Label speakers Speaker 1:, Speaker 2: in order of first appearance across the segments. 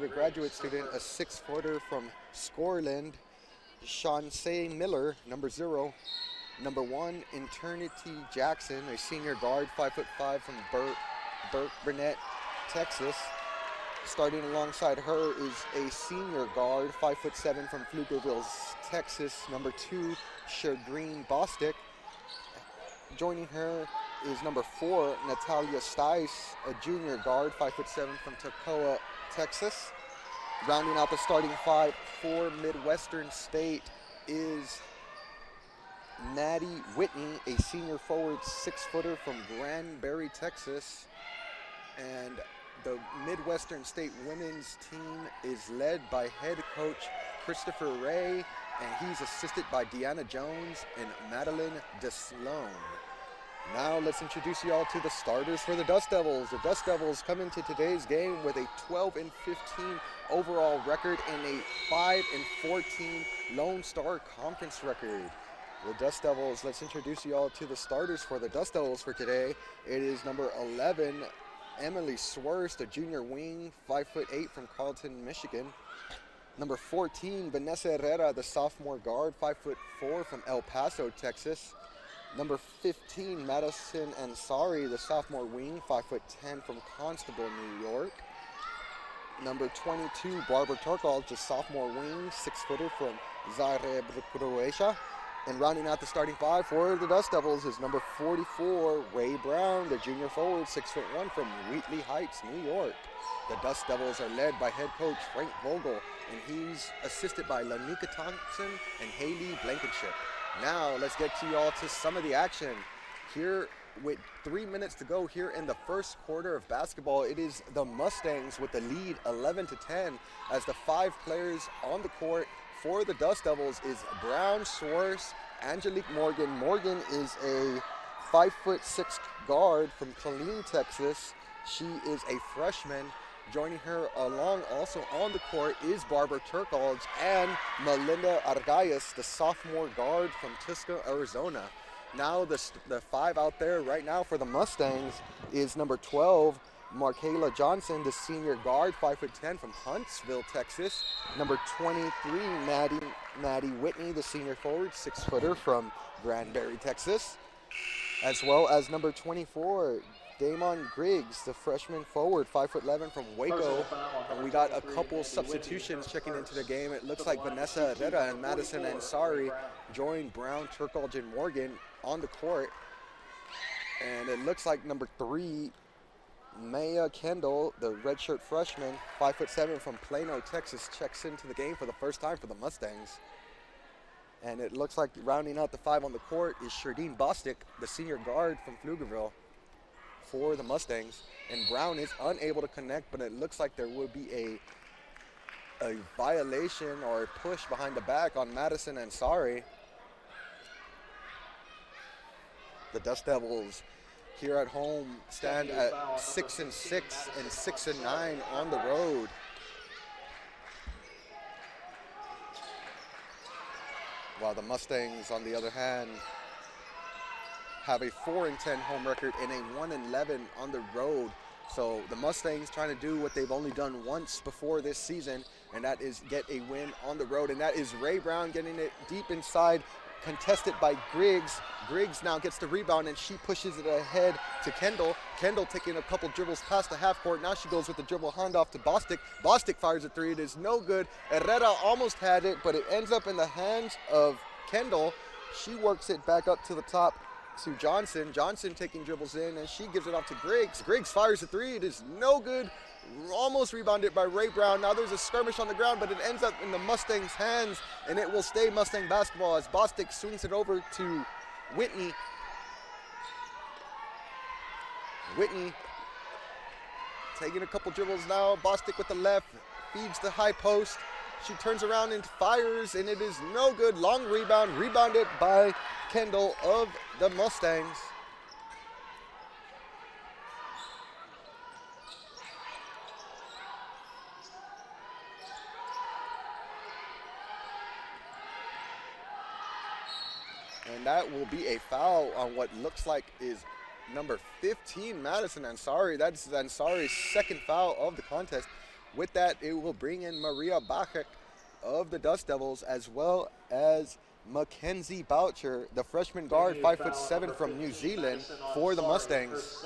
Speaker 1: David graduate student, a 6-footer from Scoreland, Shawnee Miller, number 0. Number 1, Eternity Jackson, a senior guard, 5'5" from Burnett, Texas. Starting alongside her is a senior guard, 5'7" from Pflugerville, Texas, number 2, Sheridan Bostic. Joining her is number 4, Natalia Stice, a junior guard, 5'7" from Toccoa, Texas. Rounding out the starting 5 for Midwestern State is Maddie Whitney, a senior forward, 6-footer from Granbury, Texas. And the Midwestern State women's team is led by head coach Christopher Ray, and he's assisted by Deanna Jones and Madeline DeSlone. Now let's introduce you all to the starters for the Dust Devils. The Dust Devils come into today's game with a 12-15 overall record and a 5-14 Lone Star Conference record. The Dust Devils, let's introduce you all to the starters for the Dust Devils for today. It is number 11, Emily Swerst, a junior wing, 5'8" from Carlton, Michigan. Number 14, Vanessa Herrera, the sophomore guard, 5'4" from El Paso, Texas. Number 15, Madison Ansari, the sophomore wing, 5'10" from Constable, New York. Number 22, Barbara Turkal, just sophomore wing, 6-footer from Zagreb, Croatia. And rounding out the starting 5 for the Dust Devils is number 44, Ray Brown, the junior forward, 6'1" from Wheatley Heights, New York. The Dust Devils are led by head coach Frank Vogel, and he's assisted by Lanika Thompson and Haley Blankenship. Now let's get to y'all to some of the action. Here with 3 minutes to go here in the first quarter of basketball, it is the Mustangs with the lead 11-10 as the 5 players on the court for the Dust Devils is Brown, Swartz, Angelique Morgan. Morgan is a 5'6" guard from Killeen, Texas. She is a freshman. Joining her along also on the court is Barbara Turkaldge and Melinda Argayas, the sophomore guard from Tucson, Arizona. Now the 5 out there right now for the Mustangs is number 12, Markayla Johnson, the senior guard, 5'10" from Huntsville, Texas. Number 23, Maddie Whitney, the senior forward, 6-footer from Granbury, Texas. As well as number 24, Damon Griggs, the freshman forward, 5'11" from Waco. And we got a couple substitutions checking into the game. It looks like Vanessa Herrera and Madison Ansari joined Brown, Turkaldge, and Morgan on the court. And it looks like number 3, Maya Kendall, the redshirt freshman, 5'7" from Plano, Texas, checks into the game for the first time for the Mustangs. And it looks like rounding out the 5 on the court is Sheridan Bostic, the senior guard from Pflugerville for the Mustangs. And Brown is unable to connect, but it looks like there will be a violation or a push behind the back on Madison Ansari. The Dust Devils here at home stand at 6-6 and 6-9 on the road. While the Mustangs, on the other hand, have a 4-10 home record and a 1-11 on the road. So the Mustangs trying to do what they've only done once before this season, and that is get a win on the road. And that is Ray Brown getting it deep inside, contested by Griggs. Griggs now gets the rebound and she pushes it ahead to Kendall. Kendall taking a couple dribbles past the half court. Now she goes with the dribble handoff to Bostic. Bostic fires a 3. It is no good. Herrera almost had it, but it ends up in the hands of Kendall. She works it back up to the top to Johnson. Johnson taking dribbles in and she gives it off to Griggs. Griggs fires a 3. It is no good. Almost rebounded by Ray Brown. Now there's a skirmish on the ground, but it ends up in the Mustangs' hands, and it will stay Mustang basketball as Bostic swings it over to Whitney. Whitney taking a couple dribbles now. Bostic with the left, feeds the high post. She turns around and fires, and it is no good. Long rebound, rebounded by Kendall of the Mustangs. And that will be a foul on what looks like is number 15, Madison Ansari. That's Ansari's second foul of the contest. with that, it will bring in Maria Bachek of the Dust Devils, as well as Mackenzie Boucher, the freshman guard, 5'7" from New Zealand for the Mustangs.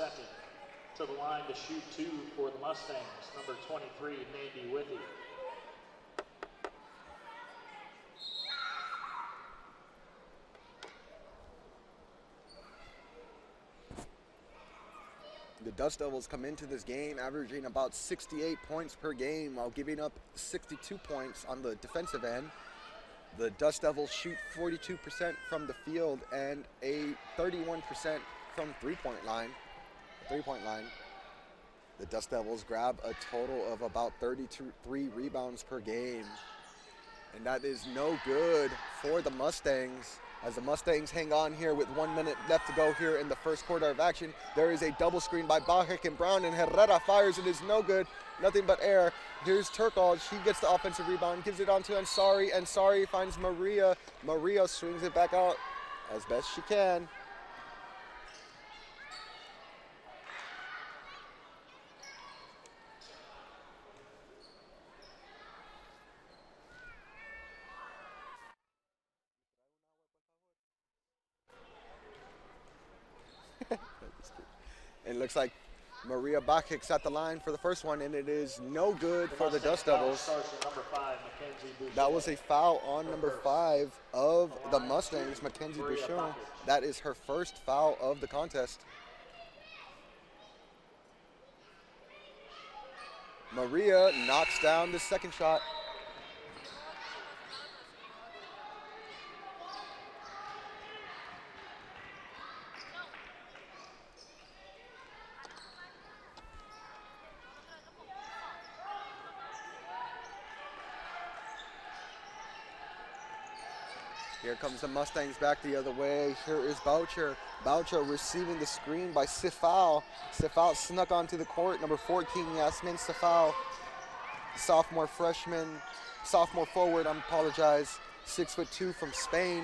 Speaker 2: To the line to shoot 2 for the Mustangs, number 23, Mandy Withy.
Speaker 1: The Dust Devils come into this game averaging about 68 points per game while giving up 62 points on the defensive end. The Dust Devils shoot 42% from the field and a 31% from three-point line. The Dust Devils grab a total of about 33 rebounds per game. And that is no good for the Mustangs. As the Mustangs hang on here with 1 minute left to go here in the first quarter of action, there is a double screen by Bachek and Brown, and Herrera fires. It is no good, nothing but air. Here's Turkal. She gets the offensive rebound, gives it on to Ansari. Ansari finds Maria. Maria swings it back out as best she can. It looks like Maria Bachek's at the line for the first one, and it is no good for the Dust Devils. That was a foul on number 5 of the Mustangs, Mackenzie Bouchon. That is her first foul of the contest. Maria knocks down the second shot. Here comes the Mustangs back the other way. Here is Boucher. Boucher receiving the screen by Sifal. Sifal snuck onto the court. Number 14, Yasmin Sifal. Sophomore forward, I apologize. 6'2" from Spain.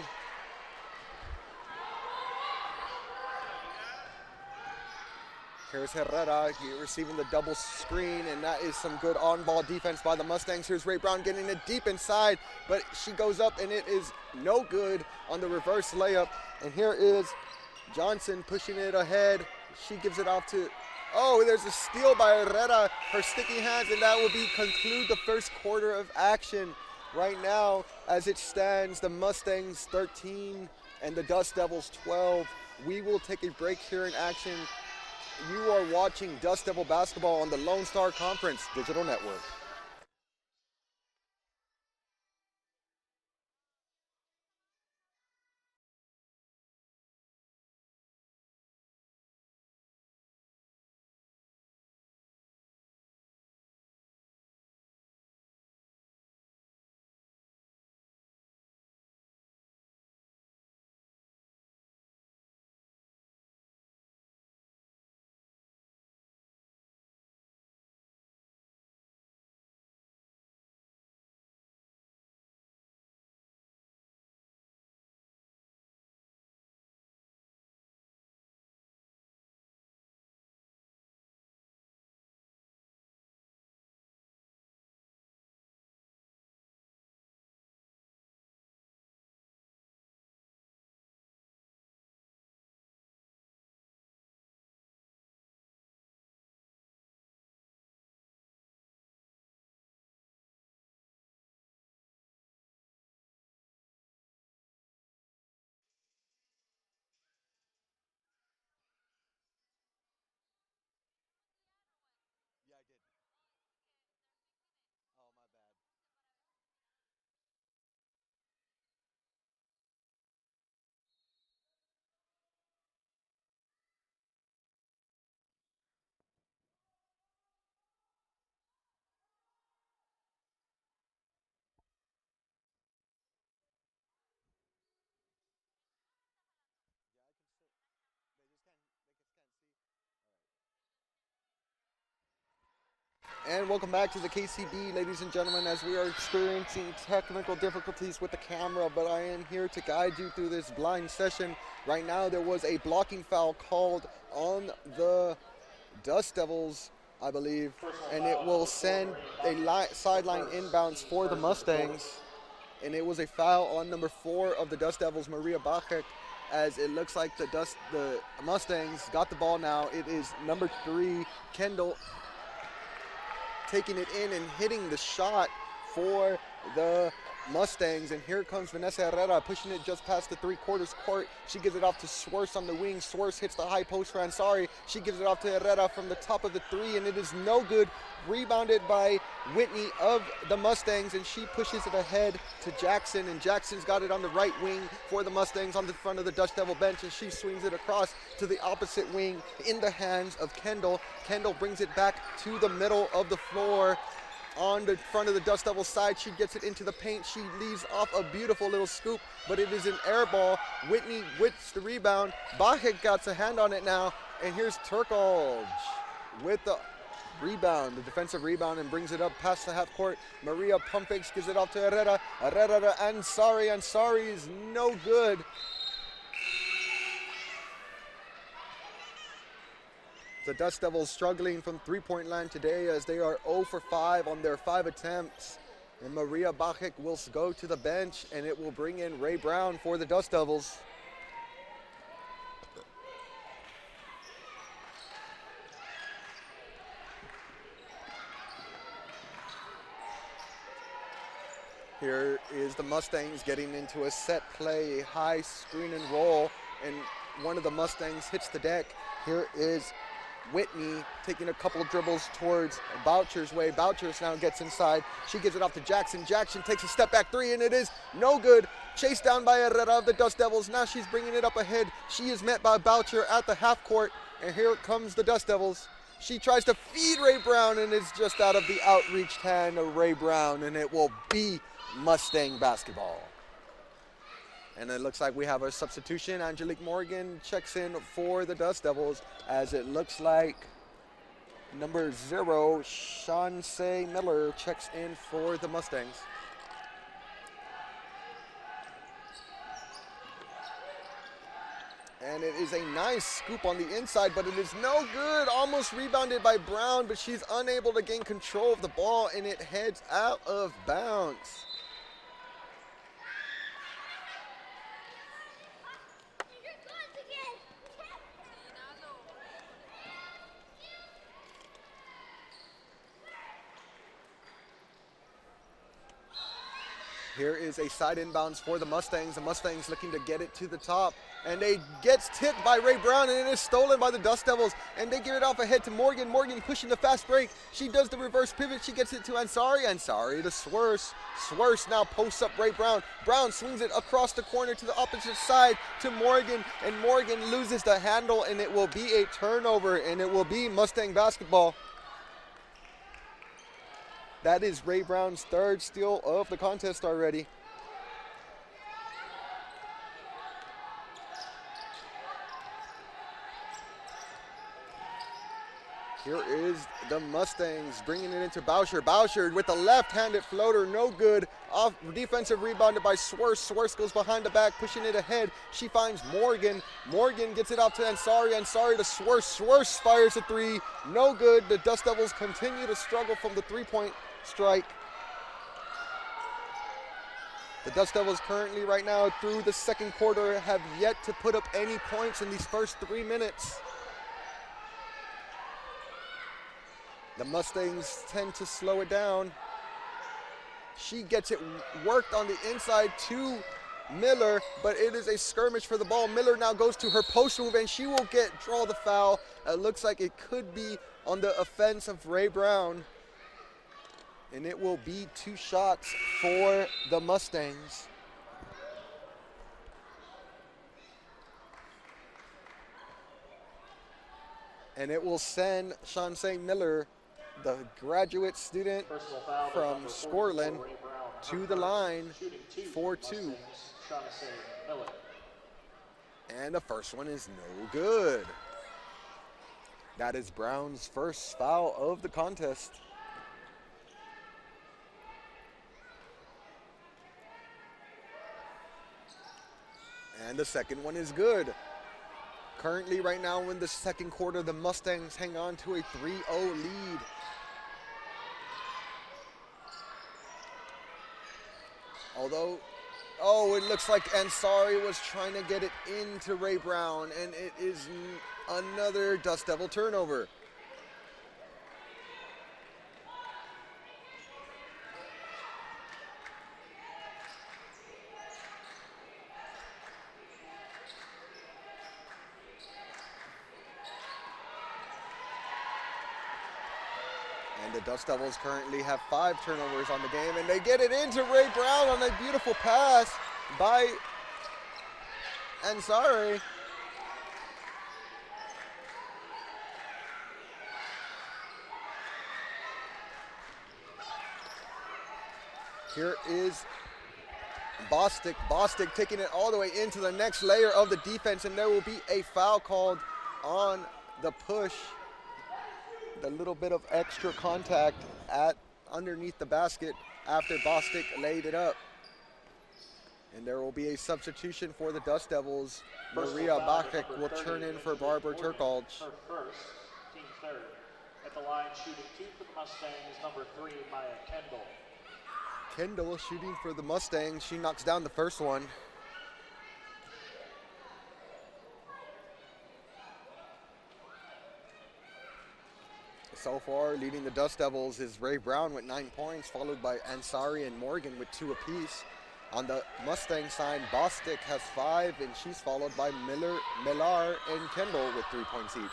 Speaker 1: Here's Herrera receiving the double screen, and that is some good on-ball defense by the Mustangs. Here's Ray Brown getting it deep inside, but she goes up, and it is no good on the reverse layup. And here is Johnson pushing it ahead. She gives it off to, oh, there's a steal by Herrera, her sticky hands, and that will conclude the first quarter of action. Right now, as it stands, the Mustangs 13 and the Dust Devils 12. We will take a break here in action. You are watching Dust Devil basketball on the Lone Star Conference Digital Network. And welcome back to the KCB, ladies and gentlemen, as we are experiencing technical difficulties with the camera, but I am here to guide you through this blind session. Right now, there was a blocking foul called on the Dust Devils I believe, and it will send a sideline inbounds for the Mustangs. And it was a foul on number 4 of the Dust Devils, Maria Bachek, as it looks like the Mustangs got the ball now. It is number 3, Kendall, taking it in and hitting the shot for the Mustangs. And here comes Vanessa Herrera pushing it just past the 3/4 court. She gives it off to Swerse on the wing. Swerse hits the high post for Ansari. She gives it off to Herrera from the top of the 3, and it is no good. Rebounded by Whitney of the Mustangs, and she pushes it ahead to Jackson, and Jackson's got it on the right wing for the Mustangs on the front of the Dust Devil bench, and she swings it across to the opposite wing in the hands of Kendall. Kendall brings it back to the middle of the floor. On the front of the Dust Devil side, she gets it into the paint. She leaves off a beautiful little scoop, but it is an air ball. Whitney with the rebound. Bachek got a hand on it now, and here's Turkolj with the rebound, the defensive rebound, and brings it up past the half court. Maria Pumpix gives it off to Herrera. Herrera to Ansari. Ansari is no good. The Dust Devils struggling from three-point line today as they are 0 for 5 on their 5 attempts. And Maria Bachek will go to the bench, and it will bring in Ray Brown for the Dust Devils. Here is the Mustangs getting into a set play, a high screen and roll, and one of the Mustangs hits the deck. Here is Whitney taking a couple of dribbles towards Boucher's way. Boucher's now gets inside. She gives it off to Jackson. Jackson takes a step back 3, and it is no good. Chased down by Herrera of the Dust Devils. Now she's bringing it up ahead. She is met by Boucher at the half court, and here comes the Dust Devils. She tries to feed Ray Brown, and it's just out of the outreached hand of Ray Brown, and it will be Mustang basketball. And it looks like we have a substitution. Angelique Morgan checks in for the Dust Devils, as it looks like number 0, Shawnee Miller, checks in for the Mustangs. And it is a nice scoop on the inside, but it is no good. Almost rebounded by Brown, but she's unable to gain control of the ball, and it heads out of bounds. Here is a side inbounds for the Mustangs. The Mustangs looking to get it to the top. And it gets tipped by Ray Brown, and it is stolen by the Dust Devils. And they give it off ahead to Morgan. Morgan pushing the fast break. She does the reverse pivot. She gets it to Ansari. Ansari to Swerse. Swerse now posts up Ray Brown. Brown swings it across the corner to the opposite side to Morgan. And Morgan loses the handle, and it will be a turnover, and it will be Mustang basketball. That is Ray Brown's 3rd steal of the contest already. Here is the Mustangs bringing it into Boucher. Boucher with the left-handed floater, no good. Off defensive rebounded by Swerse. Swerse goes behind the back, pushing it ahead. She finds Morgan. Morgan gets it off to Ansari. Ansari to Swerse. Swerse fires a 3, no good. The Dust Devils continue to struggle from the three-point strike. The Dust Devils currently right now through the second quarter have yet to put up any points in these first 3 minutes. The Mustangs tend to slow it down. She gets it worked on the inside to Miller, but it is a skirmish for the ball. Miller now goes to her post move, and she will draw the foul. It looks like it could be on the offense of Ray Brown. And it will be 2 shots for the Mustangs. And it will send Shawnee Miller, the graduate student from Scoreland, to the line for 2. And the first one is no good. That is Brown's first foul of the contest. And the second one is good. Currently, right now in the second quarter, the Mustangs hang on to a 3-0 lead. Although, oh, it looks like Ansari was trying to get it into Ray Brown, and it is another Dust Devil turnover. And the Dust Devils currently have 5 turnovers on the game, and they get it into Ray Brown on a beautiful pass by Ansari. Here is Bostic. Bostic taking it all the way into the next layer of the defense, and there will be a foul called on the push. The little bit of extra contact at underneath the basket after Bostic laid it up. And there will be a substitution for the Dust Devils. Maria Bacek will turn in for Barbara Turkalj.
Speaker 2: Her first, team third. At the line, shooting 2 for the Mustangs, number 3, Maya Kendall.
Speaker 1: Kendall shooting for the Mustangs. She knocks down the first one. So far, leading the Dust Devils is Ray Brown with 9 points, followed by Ansari and Morgan with 2 apiece. On the Mustang side, Bostic has 5, and she's followed by Millar, and Kendall with 3 points each.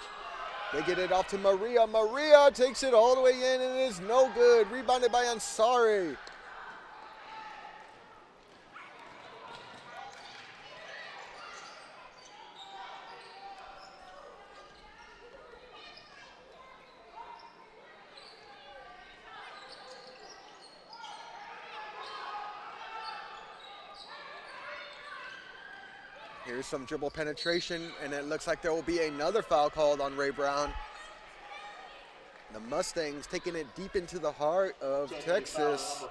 Speaker 1: They get it off to Maria. Maria takes it all the way in, and it is no good. Rebounded by Ansari. Here's some dribble penetration, and it looks like there will be another foul called on Ray Brown. The Mustangs taking it deep into the heart of Texas,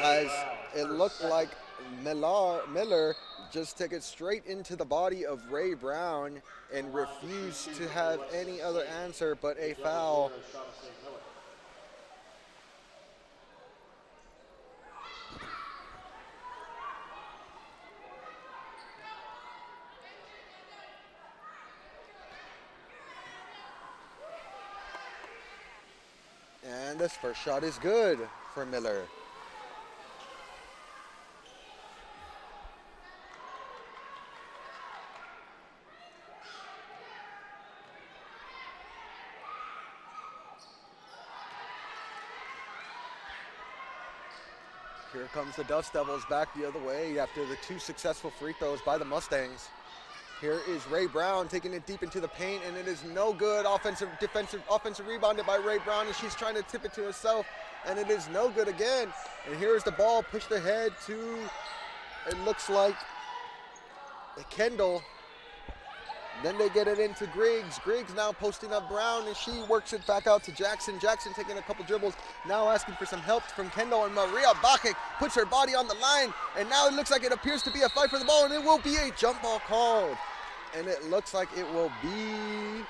Speaker 1: as it looked like Miller just took it straight into the body of Ray Brown and refused to have any other answer but a foul. And this first shot is good for Miller. Here comes the Dust Devils back the other way after the 2 successful free throws by the Mustangs. Here is Ray Brown taking it deep into the paint, and it is no good. Offensive rebounded by Ray Brown, and she's trying to tip it to herself, and it is no good again. And here's the ball pushed ahead to, it looks like, Kendall. Then they get it into Griggs. Griggs now posting up Brown, and she works it back out to Jackson. Jackson taking a couple dribbles, now asking for some help from Kendall, and Maria Bacek puts her body on the line, and now it looks like it appears to be a fight for the ball, and it will be a jump ball called. And it looks like it will be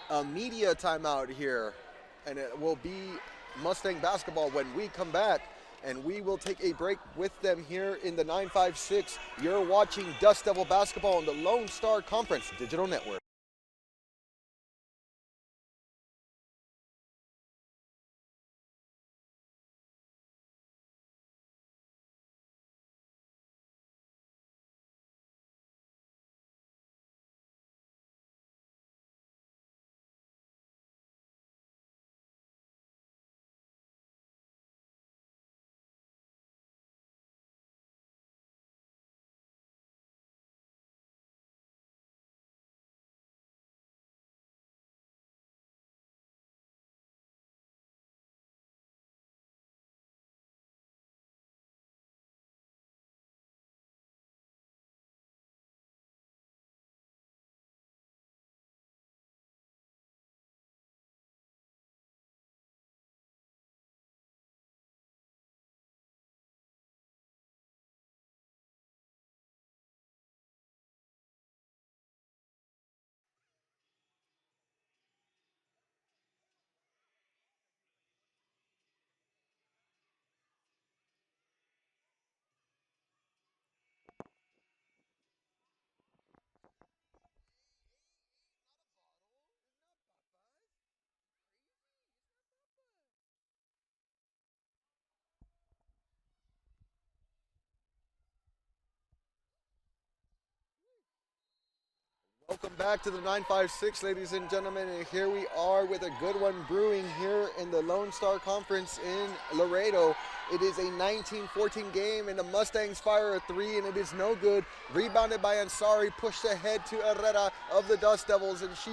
Speaker 1: a media timeout here, and it will be Mustang basketball when we come back. And we will take a break with them here in the 956. You're watching Dust Devil basketball on the Lone Star Conference Digital Network. Welcome back to the 956, ladies and gentlemen, and here we are with a good one brewing here in the Lone Star Conference in Laredo. It is a 19-14 game, and the Mustangs fire a three, and it is no good. Rebounded by Ansari, pushed ahead to Herrera of the Dust Devils, and she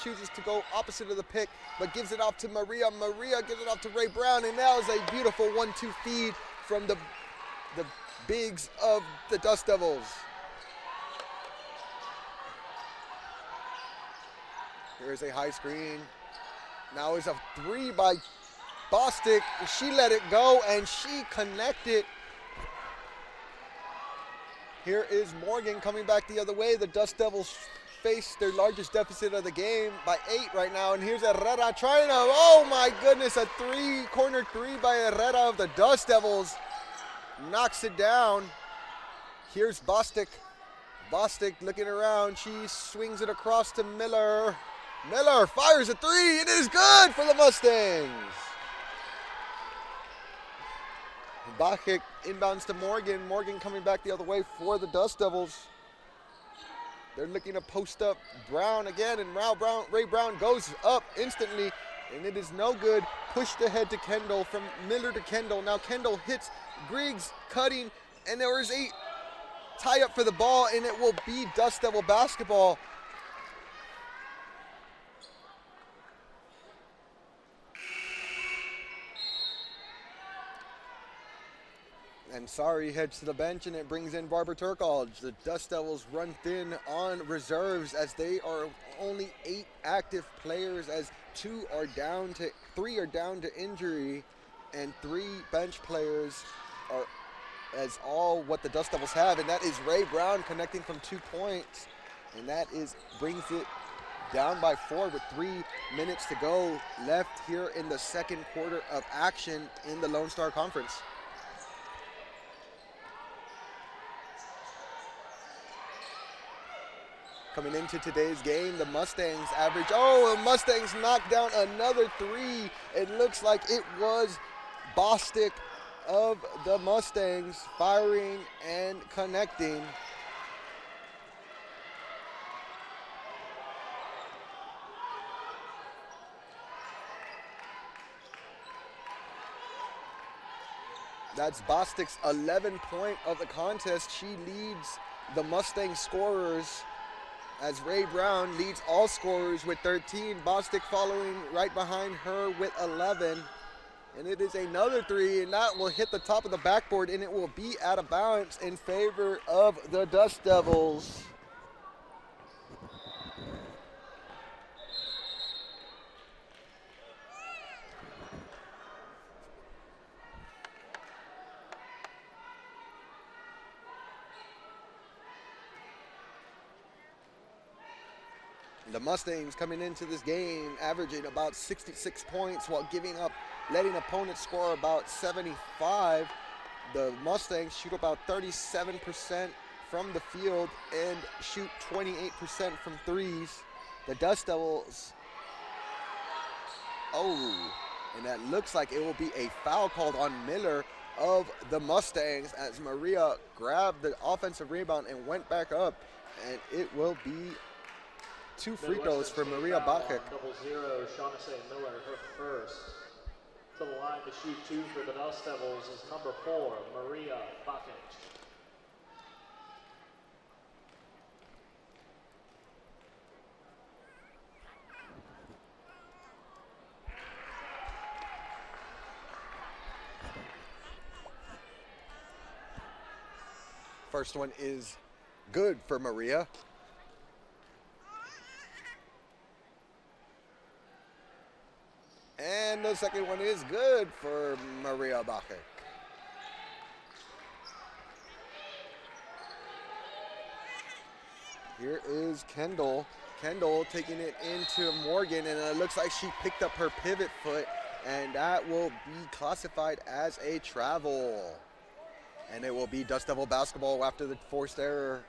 Speaker 1: chooses to go opposite of the pick, but gives it off to Maria. Maria gives it off to Ray Brown, and that was a beautiful 1-2 feed from the bigs of the Dust Devils. Here's a high screen. Now is a three by Bostic. She let it go and she connected. Here is Morgan coming back the other way. The Dust Devils face their largest deficit of the game by 8 right now. And here's Herrera trying to, oh my goodness, a corner three by Herrera of the Dust Devils. Knocks it down. Here's Bostic. Bostic looking around. She swings it across to Miller. Miller fires a three. It is good for the Mustangs. Bacchick inbounds to Morgan. Morgan coming back the other way for the Dust Devils. They're looking to post up Brown again, and Ray Brown goes up instantly, and it is no good. Pushed ahead to Kendall, from Miller to Kendall. Now Kendall hits Griggs cutting, and there is a tie up for the ball, and it will be Dust Devil basketball. And Sari heads to the bench, and it brings in Barbara Turkaldge. The Dust Devils run thin on reserves as they are only 8 active players, as 3 are down to injury, and 3 bench players are as all what the Dust Devils have, and that is Ray Brown connecting from 2 points, and that brings it down by 4 with 3 minutes to go left here in the second quarter of action in the Lone Star Conference. Coming into today's game, the Mustangs average, the Mustangs knocked down another 3. It looks like it was Bostic of the Mustangs firing and connecting. That's Bostic's 11th point of the contest. She leads the Mustang scorers, as Ray Brown leads all scorers with 13. Bostic following right behind her with 11. And it is another 3, and that will hit the top of the backboard, and it will be out of bounds in favor of the Dust Devils. The Mustangs coming into this game averaging about 66 points while letting opponents score about 75. The Mustangs shoot about 37% from the field and shoot 28% from threes. The Dust Devils, and that looks like it will be a foul called on Miller of the Mustangs, as Maria grabbed the offensive rebound and went back up, and it will be 2 free throws for Maria Bacchick.
Speaker 2: 0-0, Shaughnessy Miller, her first. To the line to shoot 2 for the Dust Devils is number 4, Maria Bacchick.
Speaker 1: First one is good for Maria. And the second one is good for Maria Bacchick. Here is Kendall. Kendall taking it into Morgan, and it looks like she picked up her pivot foot, and that will be classified as a travel. And it will be Dust Devil basketball after the forced error.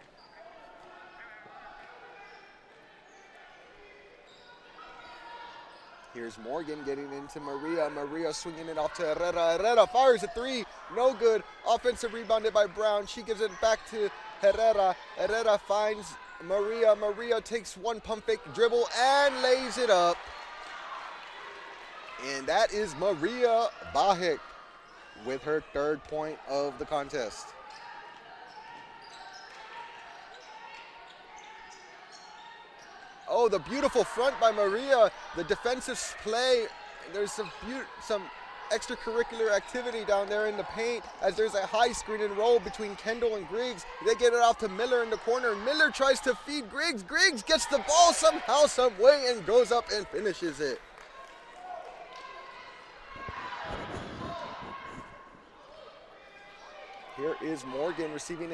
Speaker 1: Here's Morgan getting into Maria. Maria swinging it off to Herrera. Herrera fires a 3. No good. Offensive rebounded by Brown. She gives it back to Herrera. Herrera finds Maria takes one pump fake dribble and lays it up. And that is Maria Bostic with her third point of the contest. Oh, the beautiful front by Maria. The defensive play. There's some extracurricular activity down there in the paint as there's a high screen and roll between Kendall and Griggs. They get it off to Miller in the corner. Miller tries to feed Griggs. Griggs gets the ball somehow, some way, and goes up and finishes it. Here is Morgan receiving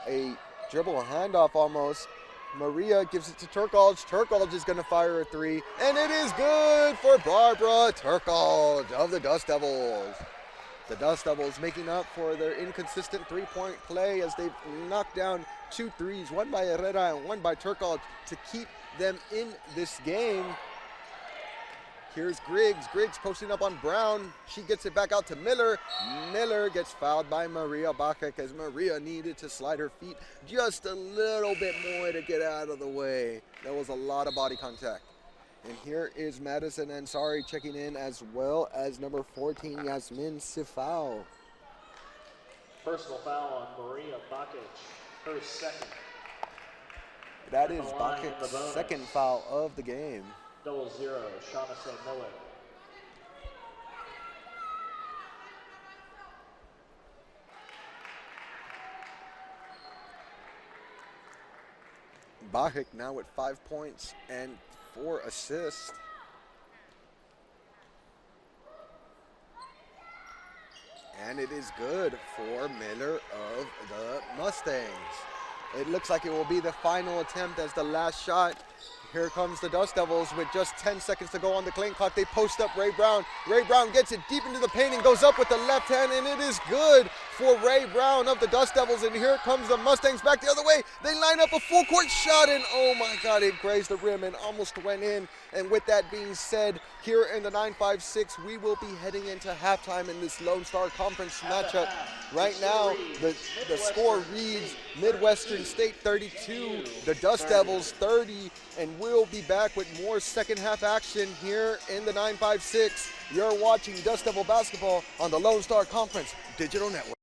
Speaker 1: a dribble, a handoff almost. Maria gives it to Turkalj. Turkalj is going to fire a three, and it is good for Barbara Turkalj of the Dust Devils. The Dust Devils making up for their inconsistent three-point play as they've knocked down 2 threes, one by Herrera and one by Turkalj to keep them in this game. Here's Griggs. Griggs posting up on Brown. She gets it back out to Miller. Miller gets fouled by Maria Bostic as Maria needed to slide her feet just a little bit more to get out of the way. There was a lot of body contact. And here is Madison Ansari checking in, as well as number 14, Yasmin Sifau.
Speaker 2: Personal foul on Maria Bostic, her second.
Speaker 1: That is Bostic's second foul of the game.
Speaker 2: 0-0, Shaughnessy Miller.
Speaker 1: Bostic now with 5 points and 4 assists. And it is good for Miller of the Mustangs. It looks like it will be the final attempt as the last shot. Here comes the Dust Devils with just 10 seconds to go on the claim clock. They post up Ray Brown. Ray Brown gets it deep into the paint and goes up with the left hand, and it is good for Ray Brown of the Dust Devils. And here comes the Mustangs back the other way. They line up a full court shot, and oh my God, it grazed the rim and almost went in. And with that being said, here in the 9-5-6, we will be heading into halftime in this Lone Star Conference matchup. Right now, the score reads Midwestern State 32, the Dust Devils 30, and we'll be back with more second half action here in the 9-5-6. You're watching Dust Devil basketball on the Lone Star Conference Digital Network.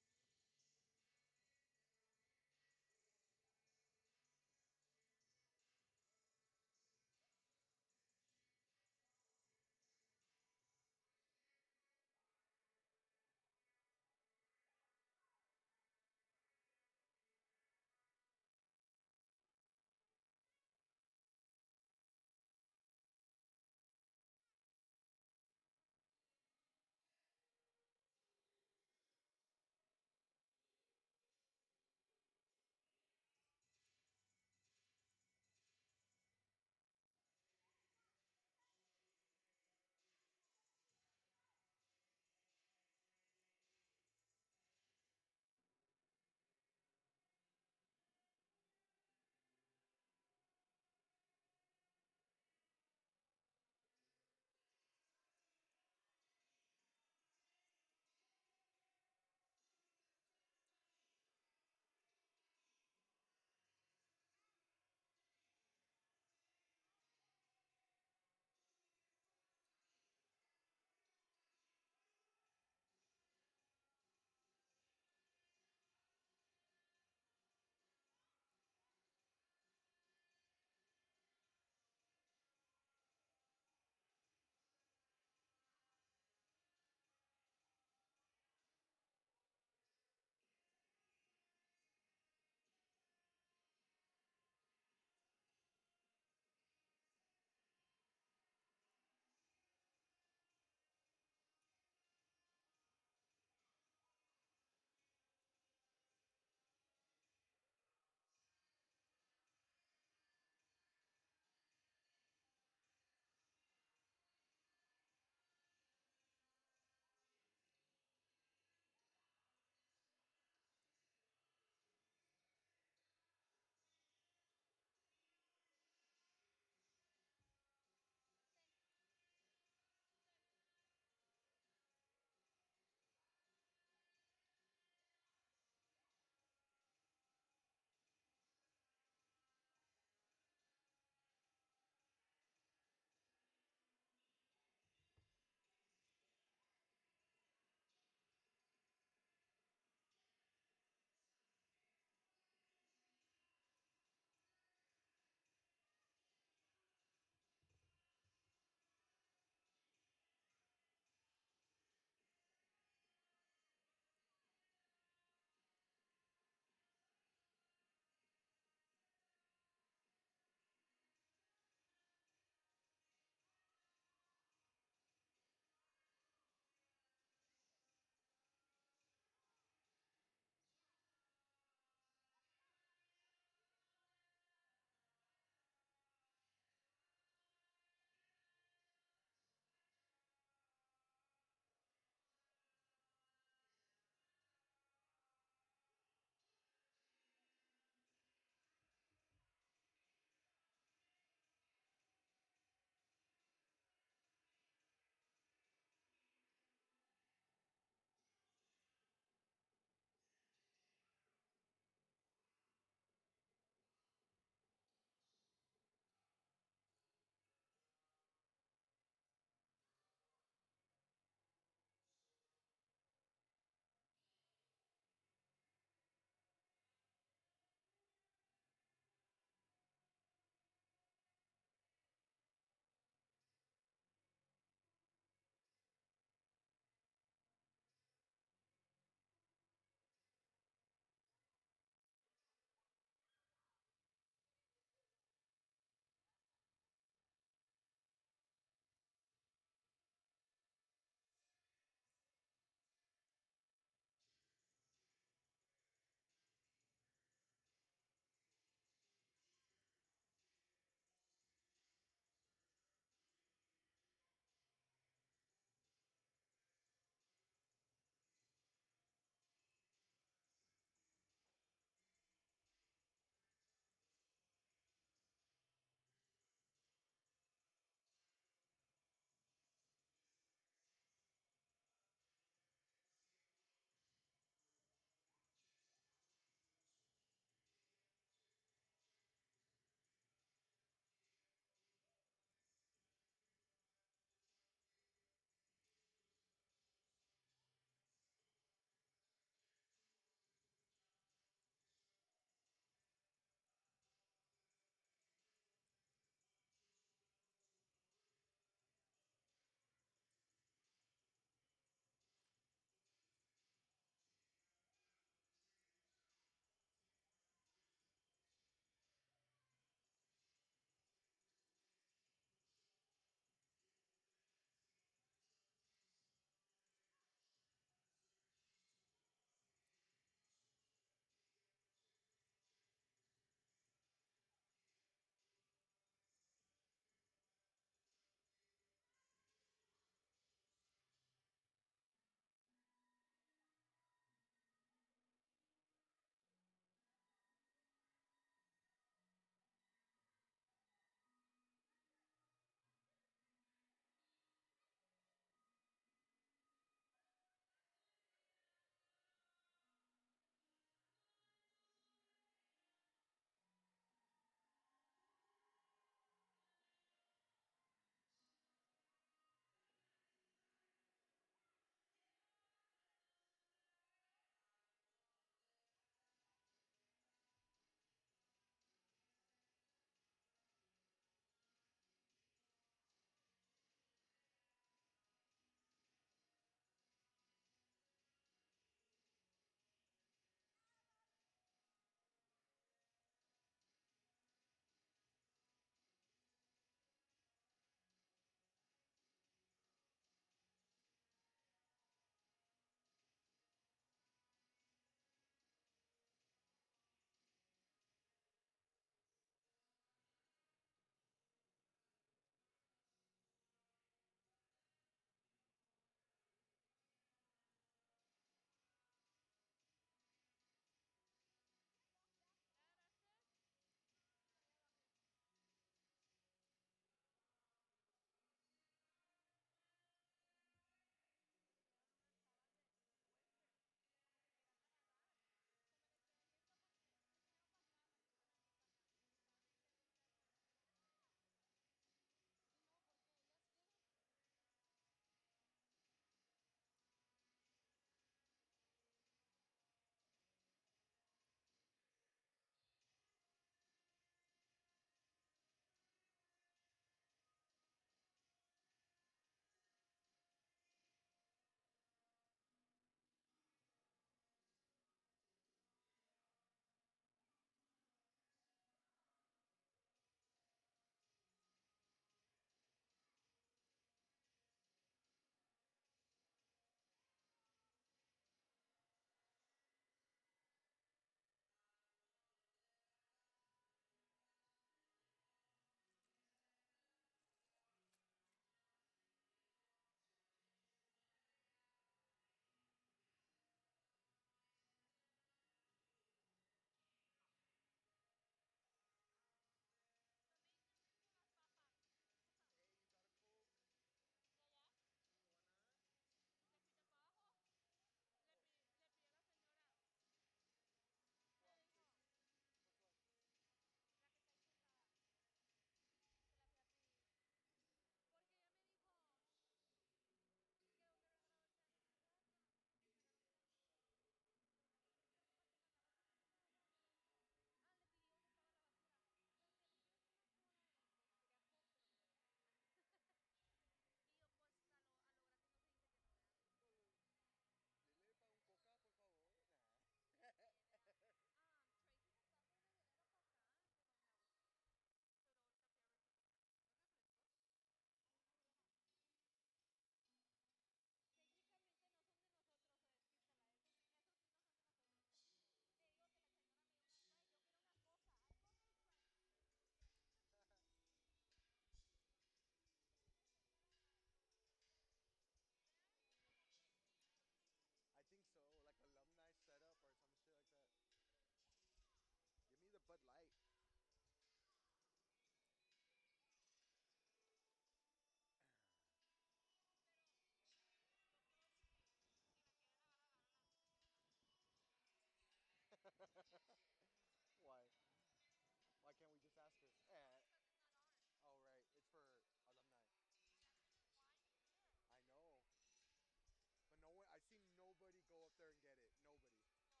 Speaker 1: there and get it. Nobody.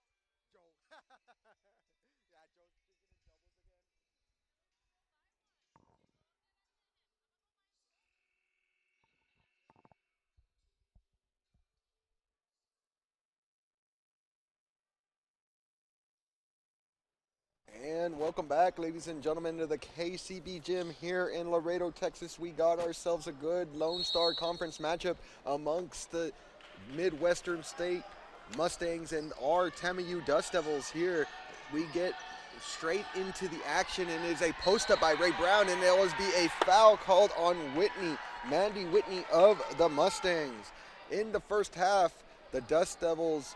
Speaker 1: Joe. Yeah, Joe's thinking in doubles again. And welcome back, ladies and gentlemen, to the KCB Gym here in Laredo, Texas. We got ourselves a good Lone Star Conference matchup amongst the Midwestern State Mustangs and our TAMU Dust Devils here. We get straight into the action, and it is a post-up by Ray Brown, and there will be a foul called on Whitney, Mandy Whitney of the Mustangs. In the first half, the Dust Devils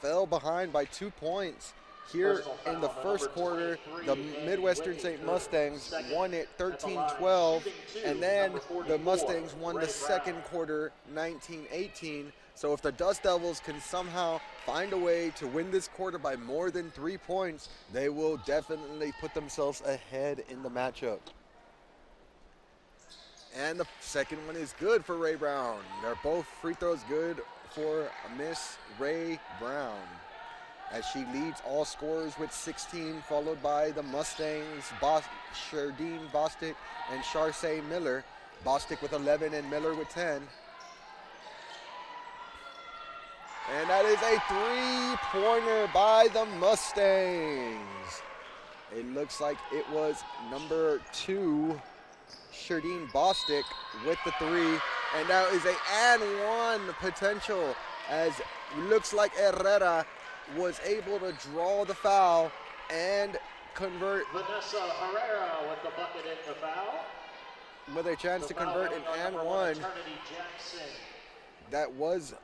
Speaker 1: fell behind by 2 points. Here in the first quarter, the Midwestern State Mustangs won it 13-12, and then the Mustangs won the second quarter 19-18. So if the Dust Devils can somehow find a way to win this quarter by more than 3 points, they will definitely put themselves ahead in the matchup. And the second one is good for Ray Brown. They're both free throws good for Miss Ray Brown, as she leads all scorers with 16, followed by the Mustangs, Sheridan Bostic and Sharsay Miller. Bostic with 11 and Miller with 10. And that is a three-pointer by the Mustangs. It looks like it was number 2, Sheridan Bostic with the 3. And now is a and one potential, as looks like Herrera was able to draw the foul and convert.
Speaker 2: Vanessa Herrera with the bucket in the foul.
Speaker 1: With a chance to convert an and one. That was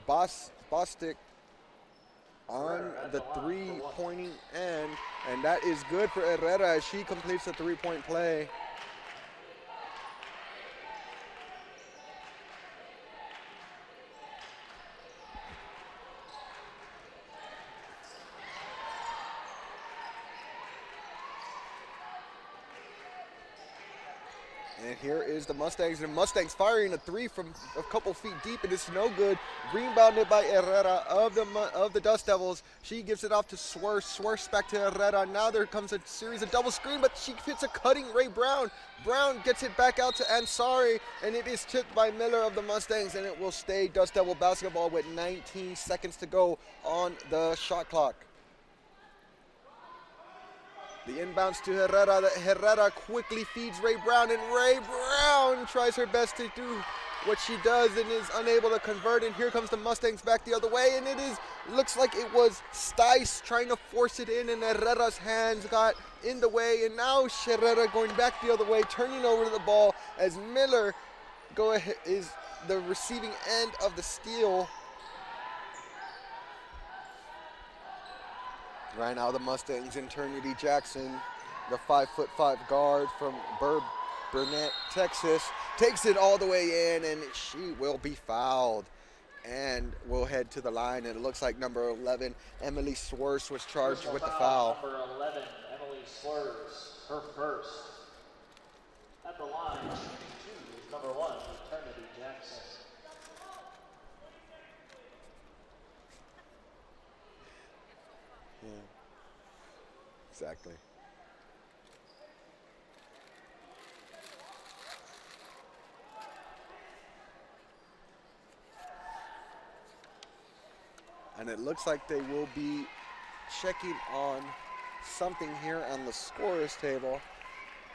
Speaker 1: Bostic on the three-pointing end, and that is good for Herrera as she completes the three-point play. And here is the Mustangs, and the Mustangs firing a 3 from a couple feet deep, and it's no good. Rebounded by Herrera of the Dust Devils. She gives it off to Swerse. Swerse back to Herrera. Now there comes a series of double screen, but she hits a cutting Ray Brown. Brown gets it back out to Ansari, and it is tipped by Miller of the Mustangs, and it will stay Dust Devil basketball with 19 seconds to go on the shot clock. The inbounds to Herrera. Herrera quickly feeds Ray Brown, and Ray Brown tries her best to do what she does and is unable to convert. And here comes the Mustangs back the other way, and looks like it was Stice trying to force it in, and Herrera's hands got in the way. And now Herrera going back the other way, turning over the ball as Miller is the receiving end of the steal. Right now, the Mustangs, Eternity Jackson, the 5'5" guard from Burnett, Texas, takes it all the way in, and she will be fouled and will head to the line. And it looks like number 11, Emily Swerse, was charged with the foul.
Speaker 2: Number 11, Emily Swerse, her first. At the line, shooting 2 is number 1, Eternity Jackson.
Speaker 1: Yeah, exactly. And it looks like they will be checking on something here on the scorer's table,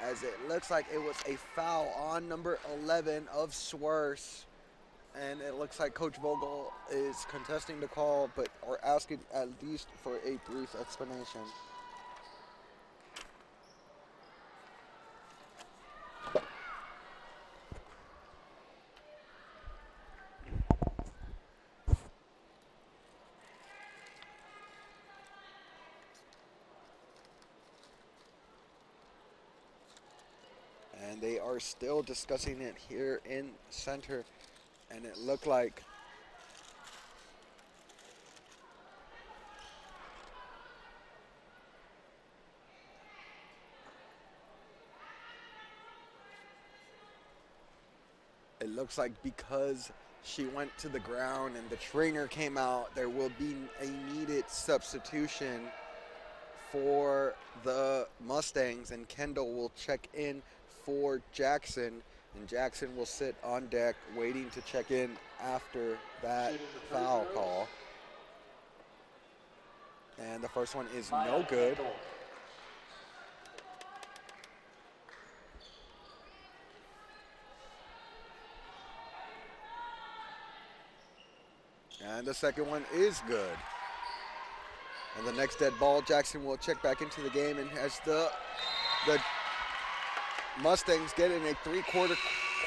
Speaker 1: as it looks like it was a foul on number 11 of Swerse. And it looks like Coach Vogel is contesting the call, or asking at least for a brief explanation. And they are still discussing it here in center. And it looked like because She went to the ground and the trainer came out. There will be a needed substitution for the Mustangs, and Kendall will check in for Jackson, and Jackson will sit on deck waiting to check in after that foul call. And the first one is no good. And the second one is good. And the next dead ball, Jackson will check back into the game, and as the Mustangs get in a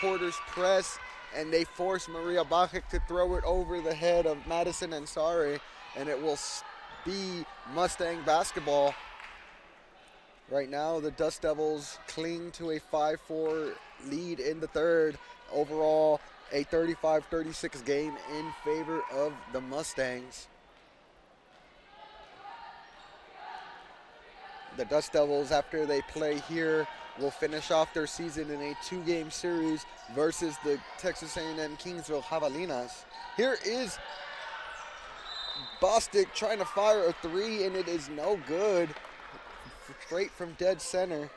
Speaker 1: quarters press, and they force Maria Bajek to throw it over the head of Madison Ansari, and it will be Mustang basketball. Right now, the Dust Devils cling to a 5-4 lead in the third. Overall, a 35-36 game in favor of the Mustangs. The Dust Devils, after they play here, will finish off their season in a 2-game series versus the Texas A&M Kingsville Javelinas. Here is Bostic trying to fire a three, and it is no good. Straight from dead center.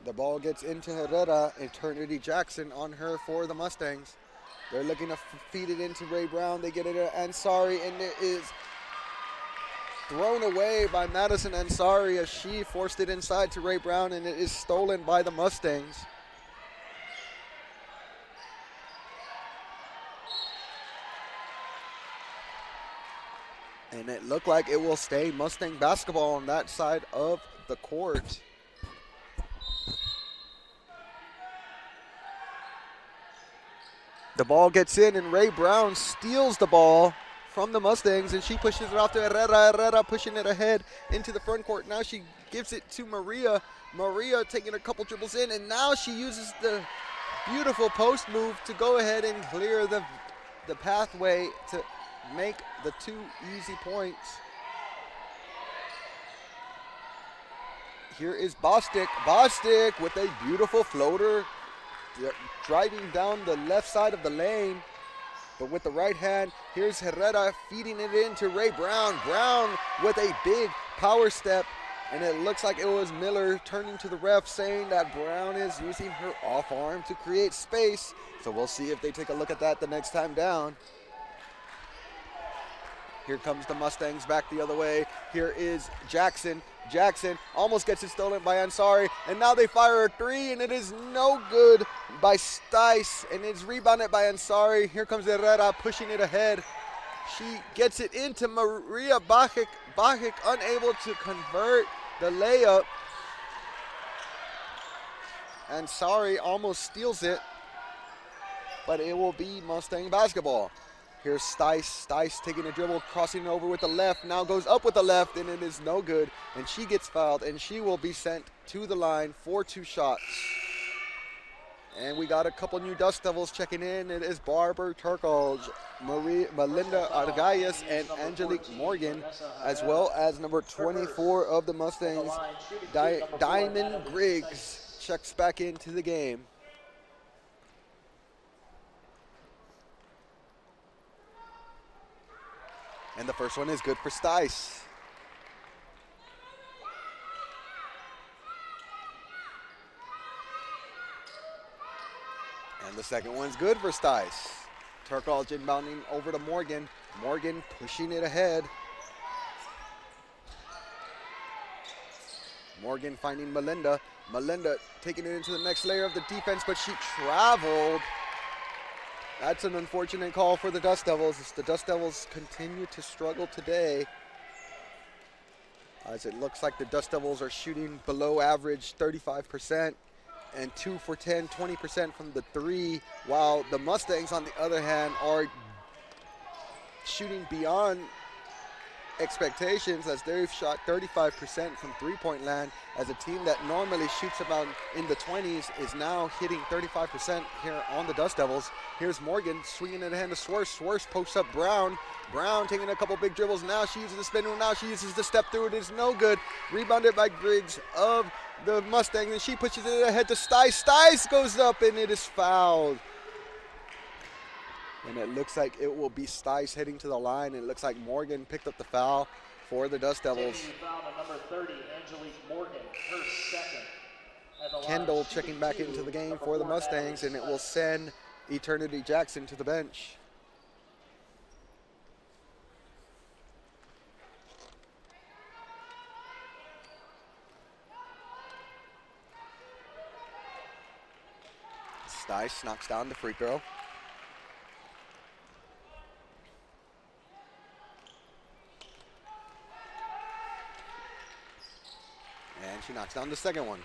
Speaker 1: The ball gets into Herrera, Eternity Jackson on her for the Mustangs. They're looking to feed it into Ray Brown. They get it to Ansari, and it is thrown away by Madison Ansari as she forced it inside to Ray Brown, and it is stolen by the Mustangs. And it looked like it will stay Mustang basketball on that side of the court. The ball gets in, and Ray Brown steals the ball from the Mustangs, and she pushes it off to Herrera. Herrera pushing it ahead into the front court. Now she gives it to Maria. Maria taking a couple dribbles in, and now she uses the beautiful post move to go ahead and clear the pathway to make the 2 easy points. Here is Bostic. Bostic with a beautiful floater, driving down the left side of the lane. But with the right hand, here's Herrera feeding it into Ray Brown. Brown with a big power step, and it looks like it was Miller turning to the ref saying that Brown is using her off arm to create space. So we'll see if they take a look at that the next time down. Here comes the Mustangs back the other way. Here is Jackson. Jackson almost gets it stolen by Ansari, and now they fire a three, and it is no good by Stice, and it's rebounded by Ansari. Here comes Herrera pushing it ahead. She gets it into Maria Bajek. Bajek unable to convert the layup. Ansari almost steals it, but it will be Mustang basketball. Here's Stice. Stice taking a dribble, crossing over with the left, now goes up with the left, and it is no good. And she gets fouled, and she will be sent to the line for 2 shots. And we got a couple new Dust Devils checking in. It is Barbara Turkle, Melinda Argayas, and Angelique Morgan, as well as number 24 of the Mustangs, Diamond Griggs, checks back into the game. And the first one is good for Stice. And the second one's good for Stice. Turkle inbounding over to Morgan. Morgan pushing it ahead. Morgan finding Melinda. Melinda taking it into the next layer of the defense, but she traveled. That's an unfortunate call for the Dust Devils as the Dust Devils continue to struggle today, as it looks like the Dust Devils are shooting below average 35% and 2 for 10, 20% from the three, while the Mustangs on the other hand are shooting beyond expectations as they've shot 35% from three-point land, as a team that normally shoots about in the 20s is now hitting 35% here on the Dust Devils. Here's Morgan swinging it ahead to Swerse. Swerse posts up Brown. Brown taking a couple big dribbles. Now she uses the spin move. Now she uses the step through. It is no good. Rebounded by Griggs of the Mustangs, and she pushes it ahead to Stice. Stice goes up, and it is fouled. And it looks like it will be Stice heading to the line. It looks like Morgan picked up the foul for the Dust Devils.
Speaker 2: Taking the foul to number 30, Angelique Morgan, her second. At the line,
Speaker 1: Kendall checking back into the game for the Mustangs, and it will send Eternity Jackson to the bench. Stice knocks down the free throw. And she knocks down the second one.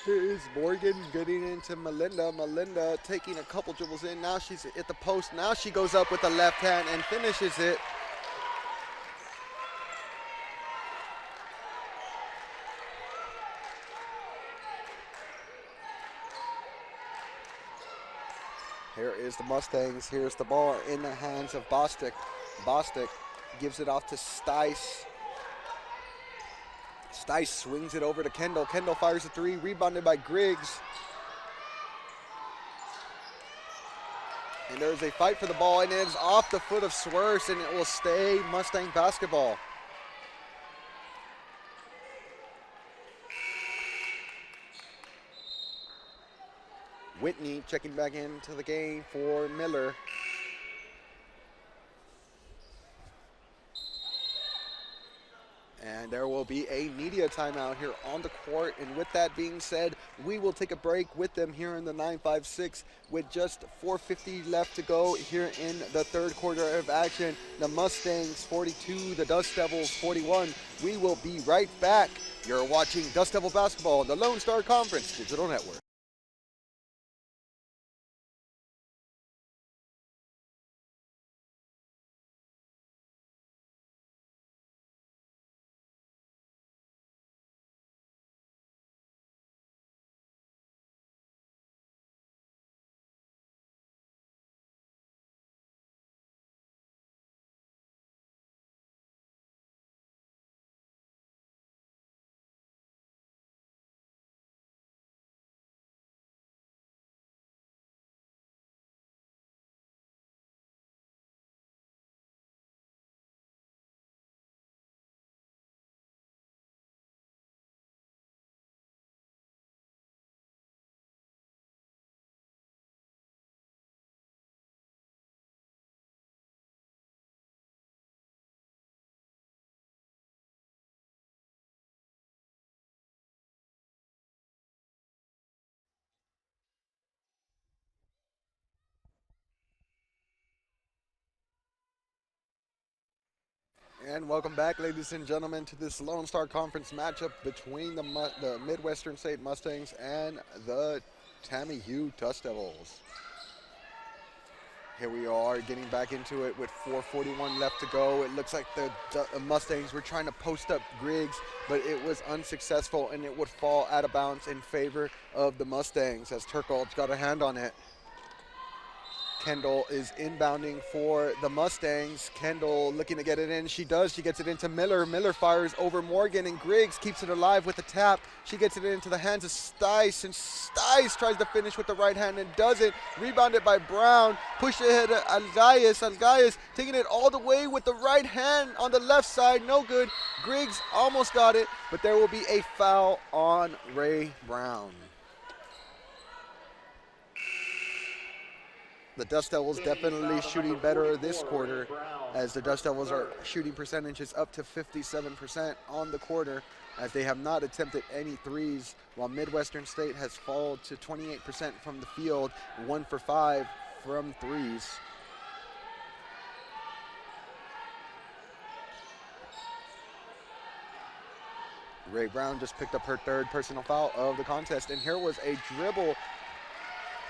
Speaker 1: Here's Morgan getting into Melinda. Melinda taking a couple dribbles in. Now she's at the post. Now she goes up with the left hand and finishes it. Here is the Mustangs. Here's the ball in the hands of Bostic. Bostic gives it off to Stice. Stice swings it over to Kendall. Kendall fires a three, rebounded by Griggs. And there's a fight for the ball, and it is off the foot of Swerse, and it will stay Mustang basketball. Whitney checking back into the game for Miller. And there will be a media timeout here on the court. And with that being said, we will take a break with them here in the 956 with just 4:50 left to go here in the third quarter of action. The Mustangs 42, the Dust Devils 41. We will be right back. You're watching Dust Devil Basketball on the Lone Star Conference Digital Network. And welcome back, ladies and gentlemen, to this Lone Star Conference matchup between the Midwestern State Mustangs and the Tammy Hugh Dust Devils. Here we are getting back into it with 4:41 left to go. It looks like the Mustangs were trying to post up Griggs, but it was unsuccessful, and it would fall out of bounds in favor of the Mustangs as Turkle's got a hand on it. Kendall is inbounding for the Mustangs. Kendall looking to get it in. She does. She gets it into Miller. Miller fires over Morgan, and Griggs keeps it alive with a tap. She gets it into the hands of Stice, and Stice tries to finish with the right hand and doesn't. Rebounded by Brown. Pushed ahead to Algaias. Algaias taking it all the way with the right hand on the left side. No good. Griggs almost got it, but there will be a foul on Ray Brown. The Dust Devils definitely shooting better this quarter, as the Dust Devils are shooting percentages up to 57% on the quarter, as they have not attempted any threes, while Midwestern State has fallen to 28% from the field, 1 for 5 from threes. Ray Brown just picked up her third personal foul of the contest, and here was a dribble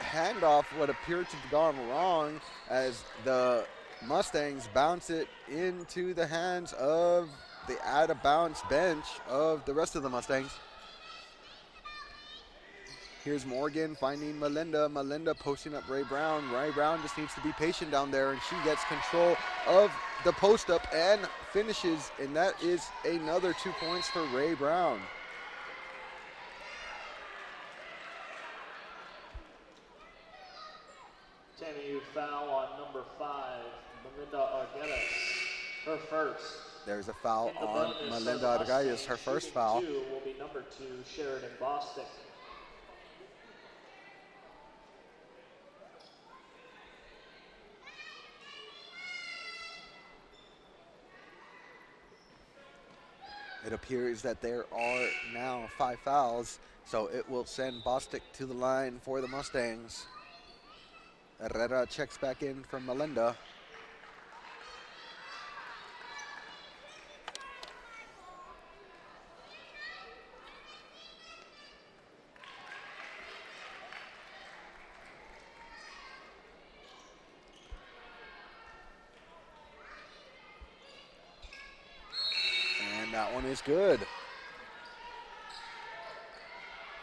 Speaker 1: handoff what appeared to have gone wrong as the Mustangs bounce it into the hands of the out-of-bounds bench of the rest of the Mustangs. Here's Morgan finding Melinda. Melinda posting up Ray Brown. Ray Brown just needs to be patient down there, and she gets control of the post-up and finishes, and that is another 2 points for Ray Brown.
Speaker 2: TAMU foul on number 5, Melinda Arguelles, her first.
Speaker 1: There's a foul on Melinda Arguelles, her first foul.
Speaker 2: Shooting 2 will be number 2, Sheridan Bostic.
Speaker 1: It appears that there are now 5 fouls, so it will send Bostic to the line for the Mustangs. Herrera checks back in from Melinda. That one is good.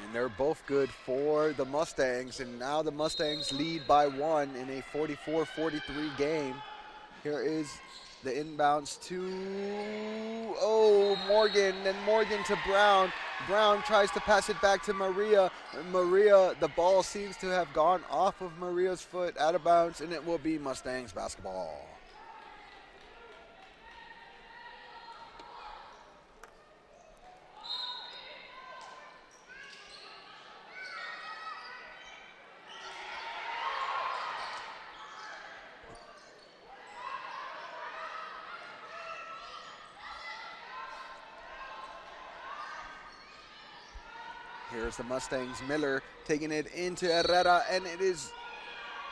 Speaker 1: And they're both good for the Mustangs. And now the Mustangs lead by 1 in a 44-43 game. Here is the inbounds to, Morgan. And Morgan to Brown. Brown tries to pass it back to Maria. Maria, the ball seems to have gone off of Maria's foot, out of bounds, and it will be Mustangs basketball. Here's the Mustangs. Miller taking it into Herrera, and it is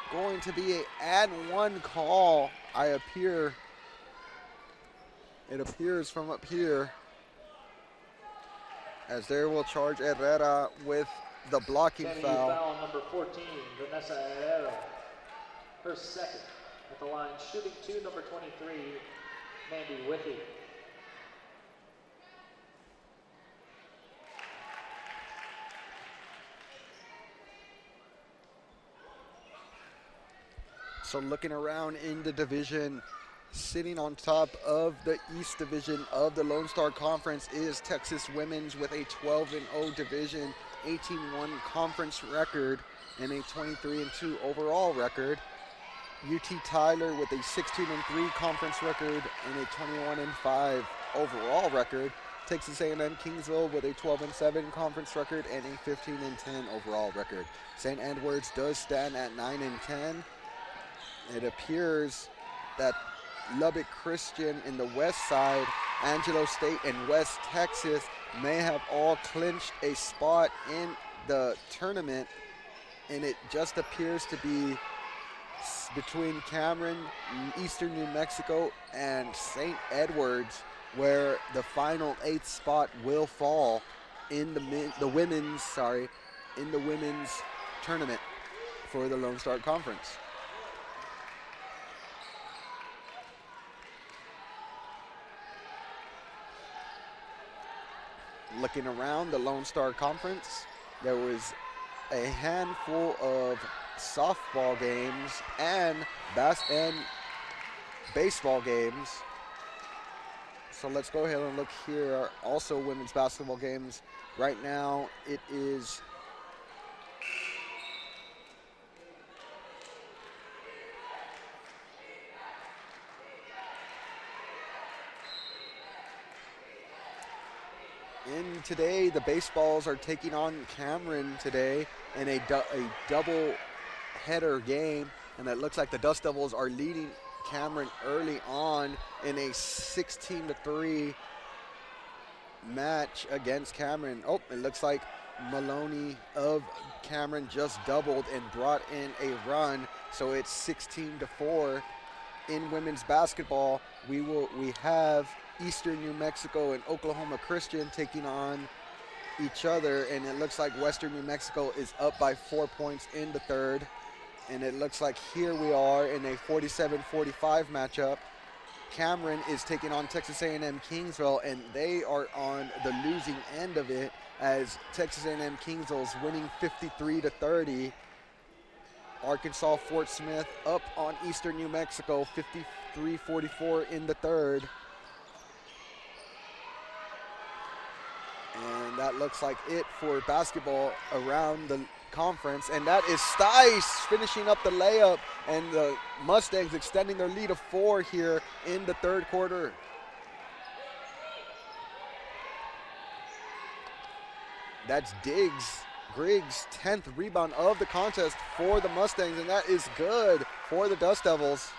Speaker 1: going to be an and-one call. It appears from up here, as they will charge Herrera with the blocking foul.
Speaker 2: Foul number 14, Vanessa Herrera, her second at the line. Shooting 2, number 23, Mandy Withy.
Speaker 1: So looking around in the division, sitting on top of the East Division of the Lone Star Conference is Texas Women's with a 12-0 division, 18-1 conference record, and a 23-2 overall record. UT Tyler with a 16-3 conference record and a 21-5 overall record. Texas A&M Kingsville with a 12-7 conference record and a 15-10 overall record. St. Edwards does stand at 9-10. It appears that Lubbock Christian in the west side, Angelo State and West Texas may have all clinched a spot in the tournament, and it just appears to be between Cameron, Eastern New Mexico, and St. Edwards, where the final 8th spot will fall in the women's tournament for the Lone Star Conference. Looking around the Lone Star Conference, there was a handful of softball games and baseball games. So let's go ahead and look here. Also women's basketball games. Right now it is today, the baseballs are taking on Cameron today in a double header game, and it looks like the Dust Devils are leading Cameron early on in a 16-3 match against Cameron. Oh, it looks like Maloney of Cameron just doubled and brought in a run, so it's 16-4 in women's basketball. We have Eastern New Mexico and Oklahoma Christian taking on each other, and it looks like Western New Mexico is up by 4 points in the third. And it looks like here we are in a 47-45 matchup. Cameron is taking on Texas A&M Kingsville, and they are on the losing end of it as Texas A&M Kingsville is winning 53-30. Arkansas Fort Smith up on Eastern New Mexico 53-44 in the third. And that looks like it for basketball around the conference, and that is Stice finishing up the layup, and the Mustangs extending their lead of 4 here in the third quarter. That's Griggs' 10th rebound of the contest for the Mustangs, and that is good for the Dust Devils.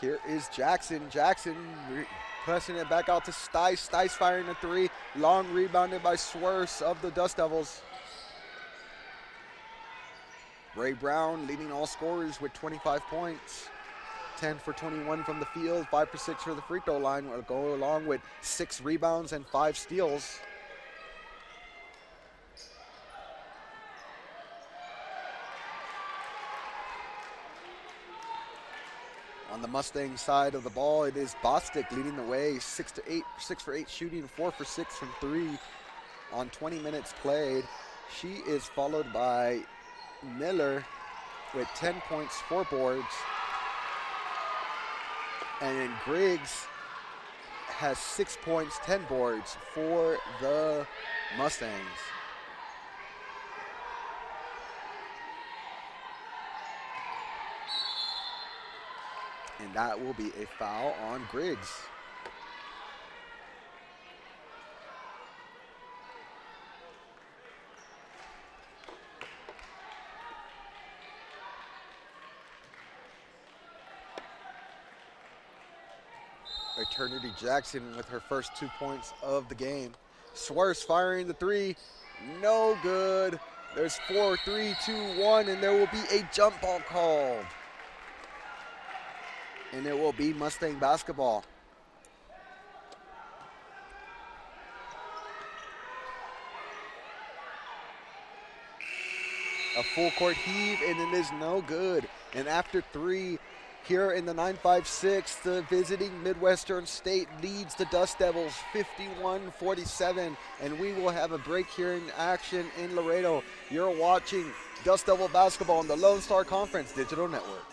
Speaker 1: Here is Jackson. Jackson pressing it back out to Stice. Stice firing a 3. Long rebounded by Swerse of the Dust Devils. Ray Brown leading all scorers with 25 points. 10 for 21 from the field, 5 for 6 for the free throw line. Will go along with 6 rebounds and 5 steals. On the Mustang side of the ball, it is Bostic leading the way, 6 for 8 shooting, 4 for 6 from 3 on 20 minutes played. She is followed by Miller with 10 points, 4 boards. And then Griggs has 6 points, 10 boards for the Mustangs. And that will be a foul on Griggs. Eternity Jackson with her first 2 points of the game. Swerse firing the 3, no good. There's 4, 3, 2, 1, and there will be a jump ball called. And it will be Mustang basketball. A full court heave, and it is no good. And after 3, here in the 9-5-6, the visiting Midwestern State leads the Dust Devils 51-47. And we will have a break here in action in Laredo. You're watching Dust Devil basketball on the Lone Star Conference Digital Network.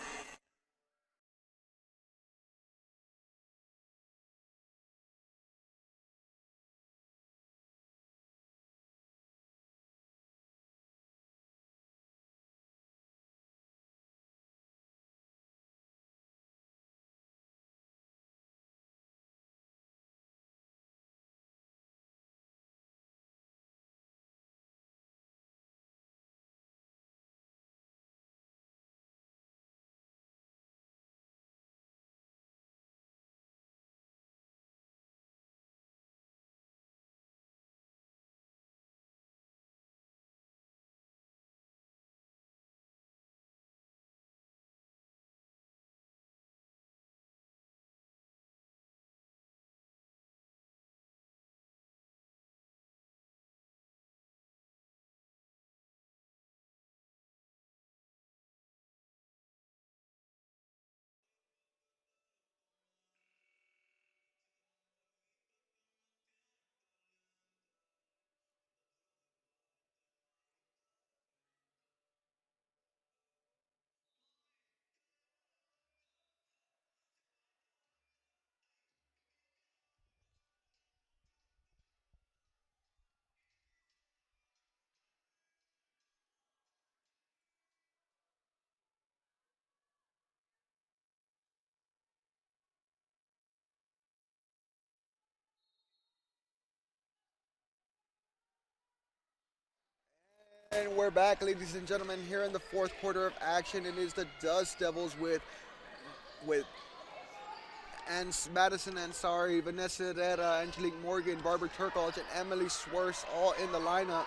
Speaker 1: And we're back, ladies and gentlemen, here in the fourth quarter of action. It is the Dust Devils with Madison Ansari, Vanessa Herrera, Angelique Morgan, Barbara Turkolch, and Emily Swerse all in the lineup.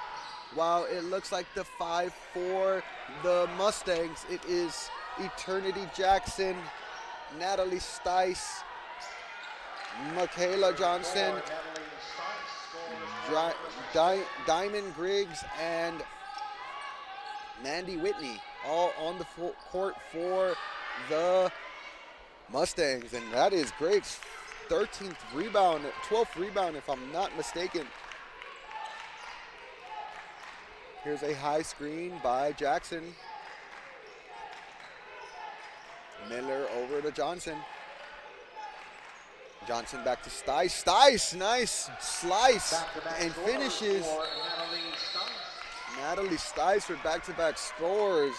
Speaker 1: While it looks like the 5 for the Mustangs, it is Eternity Jackson, Natalie Stice, Michaela Johnson, Diamond Griggs, and Mandy Whitney, all on the court for the Mustangs. And that is Griggs' 13th rebound, 12th rebound if I'm not mistaken. Here's a high screen by Jackson. Miller over to Johnson. Johnson back to Stice. Stice, nice slice and finishes. Natalie Stice with back-to-back scores.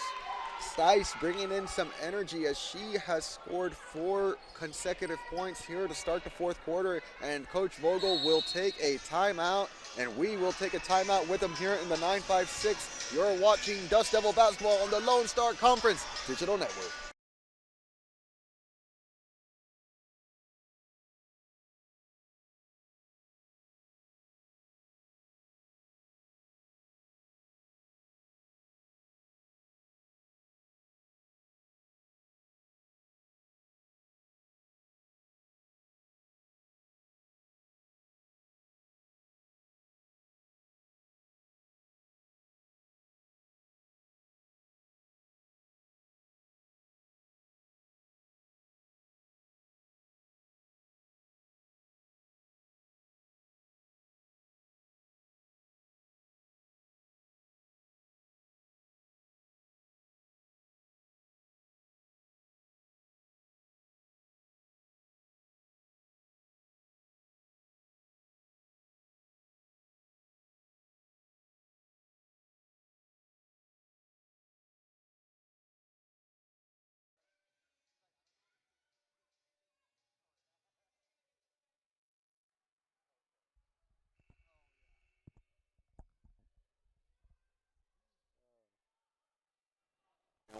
Speaker 1: Stice bringing in some energy as she has scored 4 consecutive points here to start the fourth quarter. And Coach Vogel will take a timeout, and we will take a timeout with him here in the 956. You're watching Dust Devil Basketball on the Lone Star Conference Digital Network.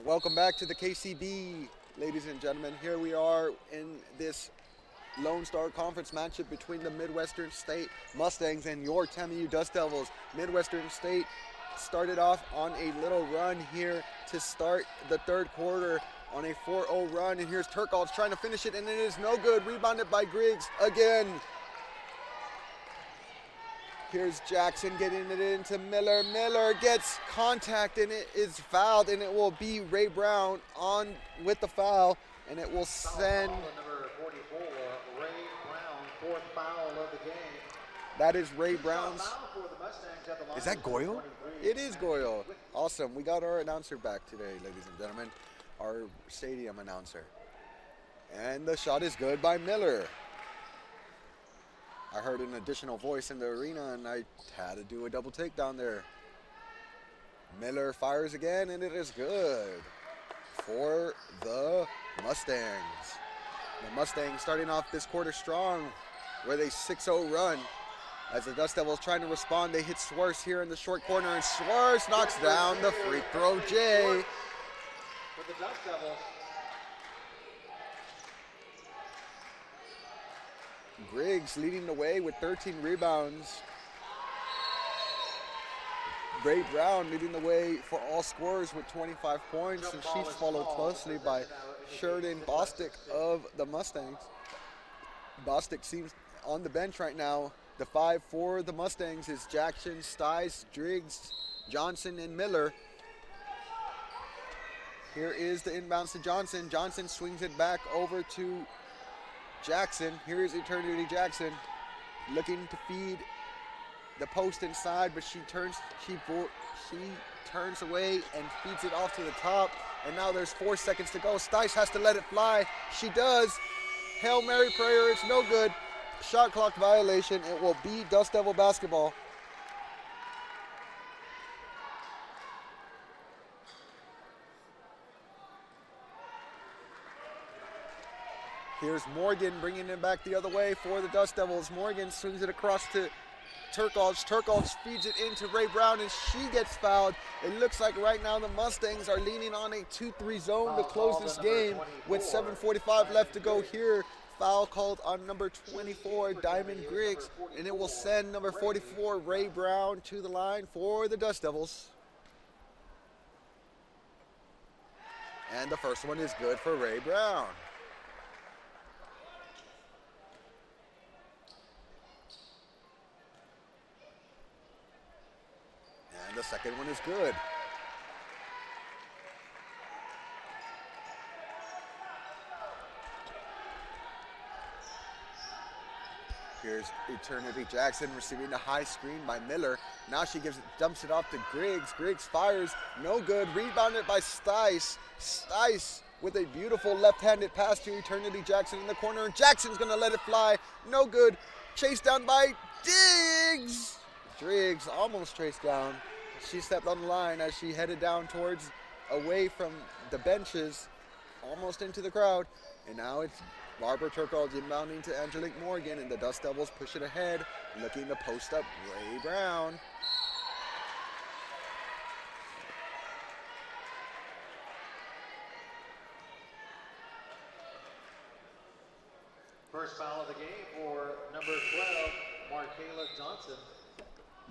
Speaker 1: Welcome back to the KCB, ladies and gentlemen. Here we are in this Lone Star Conference matchup between the Midwestern State Mustangs and your TAMU Dust Devils. Midwestern State started off on a little run here to start the third quarter on a 4-0 run. And here's Turkals trying to finish it, and it is no good. Rebounded by Griggs again. Here's Jackson getting it into Miller. Miller gets contact and it is fouled, and it will be Ray Brown on with the foul, and it will send.
Speaker 2: Number 44, Ray Brown, 4th foul of the game.
Speaker 1: That is Ray Brown's.
Speaker 2: Foul for the Mustangs at the line.
Speaker 1: Is that Goyle? It is Goyle. Awesome. We got our announcer back today, ladies and gentlemen. Our stadium announcer. And the shot is good by Miller. I heard an additional voice in the arena, and I had to do a double take down there. Miller fires again, and it is good for the Mustangs. The Mustangs starting off this quarter strong with a 6-0 run. As the Dust Devils trying to respond, they hit Swartz here in the short corner, and Swartz knocks down the free throw J.
Speaker 2: For the Dust Devils.
Speaker 1: Griggs leading the way with 13 rebounds. Ray Brown leading the way for all scorers with 25 points, and she's followed closely by Sheridan Bostic of the Mustangs. Bostic seems on the bench right now. The 5 for the Mustangs is Jackson, Stice, Griggs, Johnson, and Miller. Here is the inbounds to Johnson. Johnson swings it back over to Jackson. Here is Eternity Jackson looking to feed the post inside, but she turns away and feeds it off to the top. And now there's 4 seconds to go. Stice has to let it fly. She does. Hail Mary prayer. It's no good. Shot clock violation. It will be Dust Devil basketball. Here's Morgan bringing it back the other way for the Dust Devils. Morgan swings it across to Turkals. Turkals feeds it into Ray Brown, and she gets fouled. It looks like right now the Mustangs are leaning on a 2-3 zone to close this game with 7:45 left to go here foul called on number 24, Diamond Griggs, and it will send number 44, Ray Brown, to the line for the Dust Devils. And the first one is good for Ray Brown. And the second one is good. Here's Eternity Jackson receiving the high screen by Miller. Now she dumps it off to Griggs. Griggs fires, no good. Rebounded by Stice. Stice with a beautiful left-handed pass to Eternity Jackson in the corner. Jackson's gonna let it fly, no good. Chased down by Diggs. Driggs almost chased down. She stepped on the line as she headed down towards, away from the benches, almost into the crowd. And now it's Barbara Turkle inbounding to Angelique Morgan, and the Dust Devils push it ahead, looking to post up Ray Brown.
Speaker 2: First foul of the game for number 12, Markayla Johnson.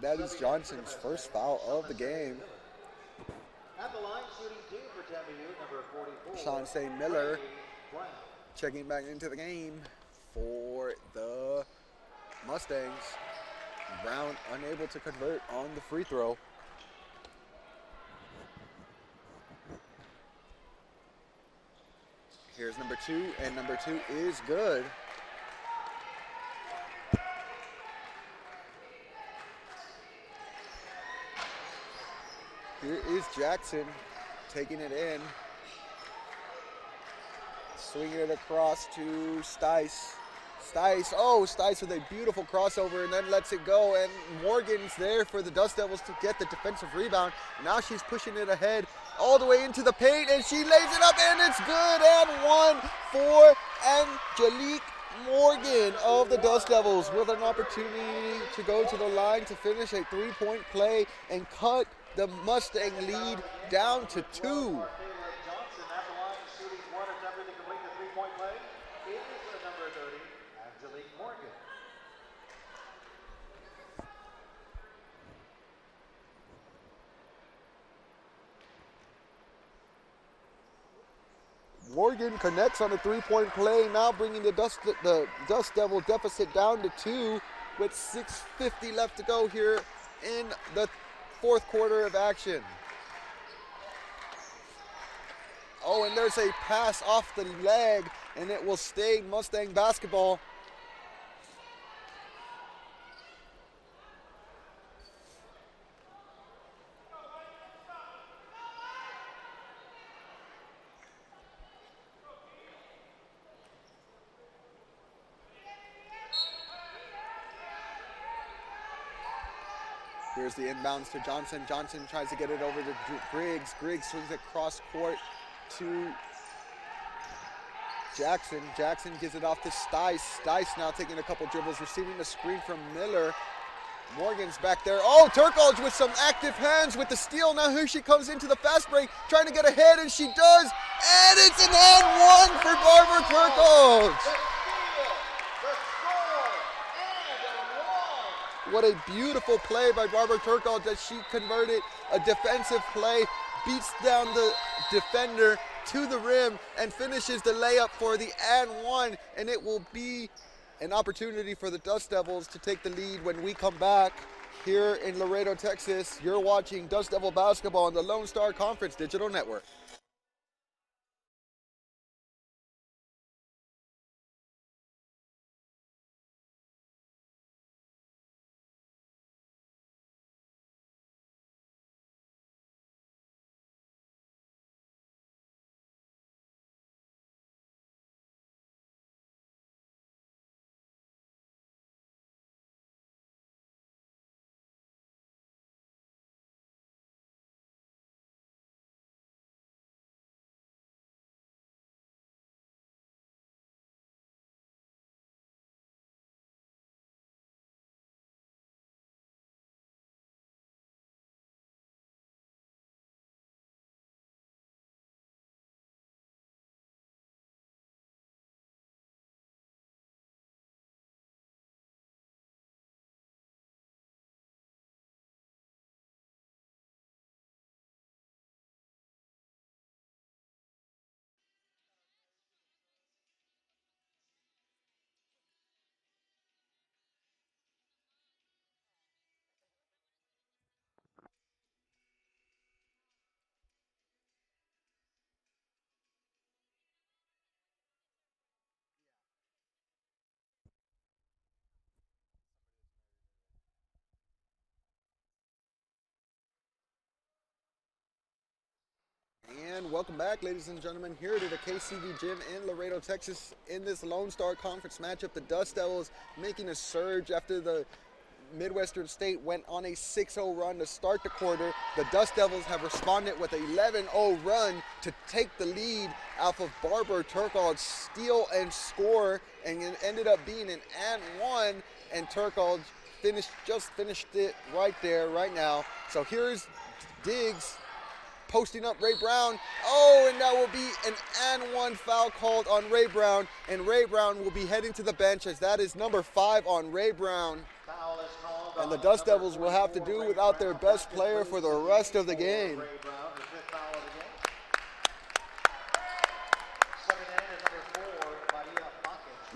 Speaker 1: That is Johnson's first foul of the game.
Speaker 2: At the line, shooting two for TMU, number 44.
Speaker 1: Chauncey Miller checking back into the game for the Mustangs. Brown unable to convert on the free throw. Here's number two, and number two is good. Here is Jackson taking it in. Swinging it across to Stice. Stice with a beautiful crossover and then lets it go. And Morgan's there for the Dust Devils to get the defensive rebound. Now she's pushing it ahead all the way into the paint, and she lays it up, and it's good. And one for Angelique Morgan of the Dust Devils with an opportunity to go to the line to finish a three-point play and cut the Mustang lead down to 2. Morgan connects on a three-point play, now bringing the Dust Devil deficit down to 2 with 6:50 left to go here in the fourth quarter of action. Oh, and there's a pass off the leg, and it will stay Mustang basketball. Here's the inbounds to Johnson. Johnson tries to get it over to Griggs. Griggs swings it cross court to Jackson. Jackson gives it off to Stice. Stice now taking a couple dribbles, receiving the screen from Miller. Morgan's back there. Oh, Turkle with some active hands with the steal. Now here she comes into the fast break, trying to get ahead, and she does. And it's an and one for Barbara Turkle. What a beautiful play by Barbara Turkle that she converted a defensive play, beats down the defender to the rim, and finishes the layup for the and one. And it will be an opportunity for the Dust Devils to take the lead when we come back here in Laredo, Texas. You're watching Dust Devil basketball on the Lone Star Conference Digital Network. And welcome back, ladies and gentlemen, here to the KCV Gym in Laredo, Texas. In this Lone Star Conference matchup, the Dust Devils making a surge after the Midwestern State went on a 6-0 run to start the quarter. The Dust Devils have responded with an 11-0 run to take the lead off of Barbara Turkald's steal and score, and it ended up being an and one, and Turkald just finished it right there, right now. So here's Diggs posting up Ray Brown. Oh, and that will be an and one foul called on Ray Brown, and Ray Brown will be heading to the bench as that is number 5 on Ray Brown. And the Dust Devils will have to do without their best player for the rest of the game.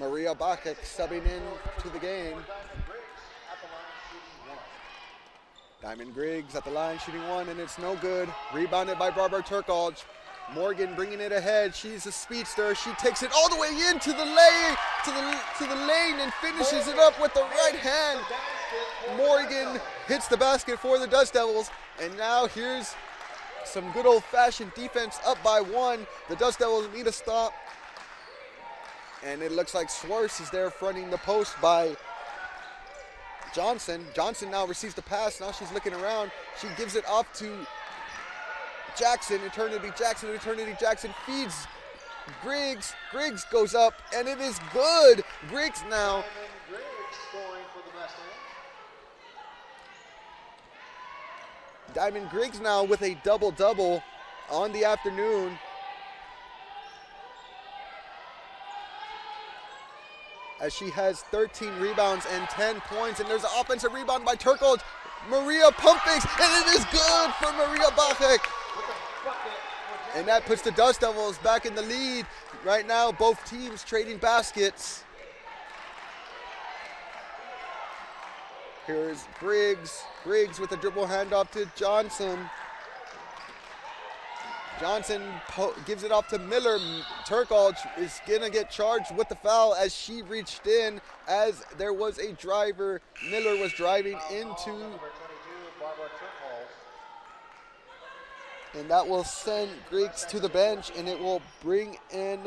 Speaker 1: Maria Bacek subbing in to the game. Diamond Griggs at the line shooting 1, and it's no good. Rebounded by Barbara Turkald. Morgan bringing it ahead. She's a speedster. She takes it all the way into the lane, to the lane, and finishes it up with the right hand. Morgan hits the basket for the Dust Devils, and now here's some good old-fashioned defense up by 1. The Dust Devils need a stop, and it looks like Swartz is there fronting the post by Johnson. Johnson now receives the pass. Now she's looking around. She gives it off to Jackson. Eternity Jackson feeds Griggs. Griggs goes up, and it is good. Griggs now. Diamond Griggs now with a double-double on the afternoon. As she has 13 rebounds and 10 points. And there's an offensive rebound by Turkald. Maria pump fakes, and it is good for Maria Bacek. And that puts the Dust Devils back in the lead. Right now, both teams trading baskets. Here's Griggs. Griggs with a dribble handoff to Johnson. Johnson gives it off to Miller. Turkald is going to get charged with the foul as she reached in as there was a driver. Miller was driving into. And that will send Griggs to the bench, and it will bring in.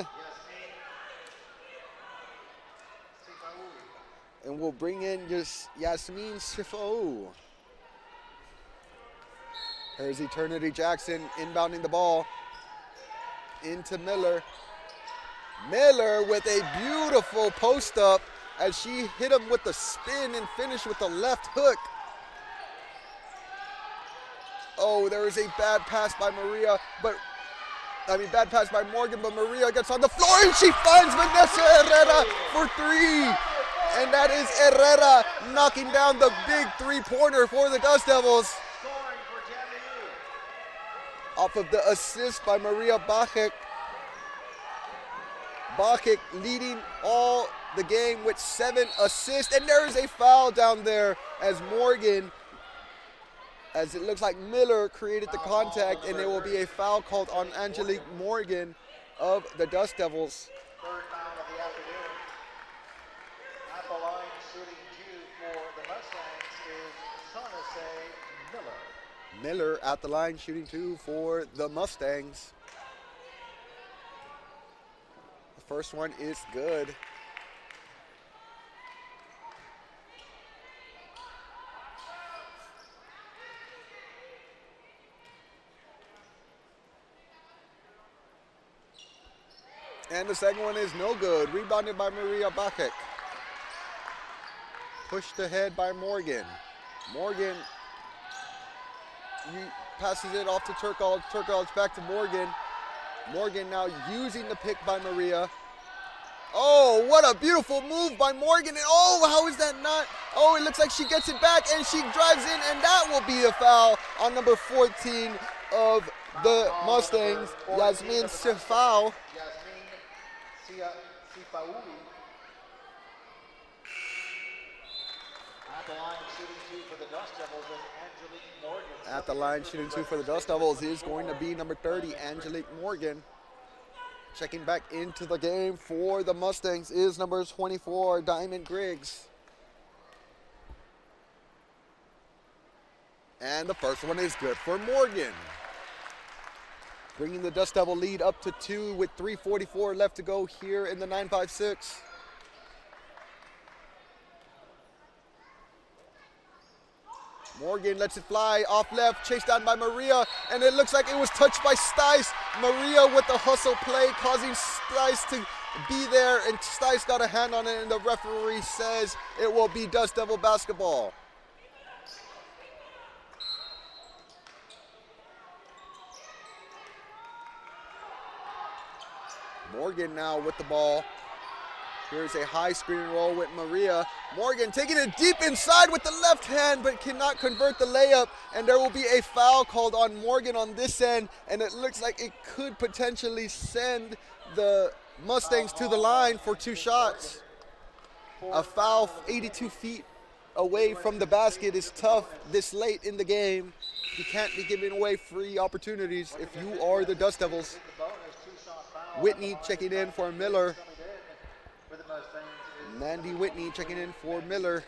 Speaker 1: And we'll bring in just Yasmin Sifo. There's Eternity Jackson inbounding the ball into Miller. Miller with a beautiful post up as she hit him with the spin and finished with the left hook. Oh, there is a bad pass by bad pass by Morgan, but Maria gets on the floor and she finds Vanessa Herrera for 3. And that is Herrera knocking down the big 3-pointer for the Dust Devils. Off of the assist by Maria Bacek. Bacek leading all the game with 7 assists. And there is a foul down there as Morgan, as it looks like Miller created the contact, and there will be a foul called on Angelique Morgan of the Dust Devils.
Speaker 3: Third foul of the afternoon. At the line shooting 2 for the Mustangs is Shaughnessy Miller.
Speaker 1: Miller at the line shooting 2 for the Mustangs. The first one is good. And the second one is no good. Rebounded by Maria Bacek. Pushed ahead by Morgan. Morgan passes it off to Turkald. Turkald's back to Morgan. Morgan now using the pick by Maria. Oh, what a beautiful move by Morgan. And oh, how is that not? Oh, it looks like she gets it back and she drives in, and that will be a foul on number 14 of the Mustangs, Yasmin Sifau.
Speaker 3: At the line shooting 2 for the Dust Devils is Angelique Morgan.
Speaker 1: At the line shooting 2 for the Dust Devils is going to be number 30, Angelique Morgan. Checking back into the game for the Mustangs is number 24, Diamond Griggs. And the first one is good for Morgan. bringing the Dust Devil lead up to 2 with 3:44 left to go here in the 9.56. Morgan lets it fly off left, chased down by Maria, and it looks like it was touched by Stice. Maria with the hustle play, causing Stice to be there, and Stice got a hand on it, and the referee says it will be Dust Devil basketball. Morgan now with the ball. Here's a high screen and roll with Maria. Morgan taking it deep inside with the left hand, but cannot convert the layup. And there will be a foul called on Morgan on this end. And it looks like it could potentially send the Mustangs to the line for 2 shots. A foul 82 feet away from the basket is tough this late in the game. You can't be giving away free opportunities if you are the Dust Devils. Whitney checking in for Miller. Mandy Whitney checking in for Miller.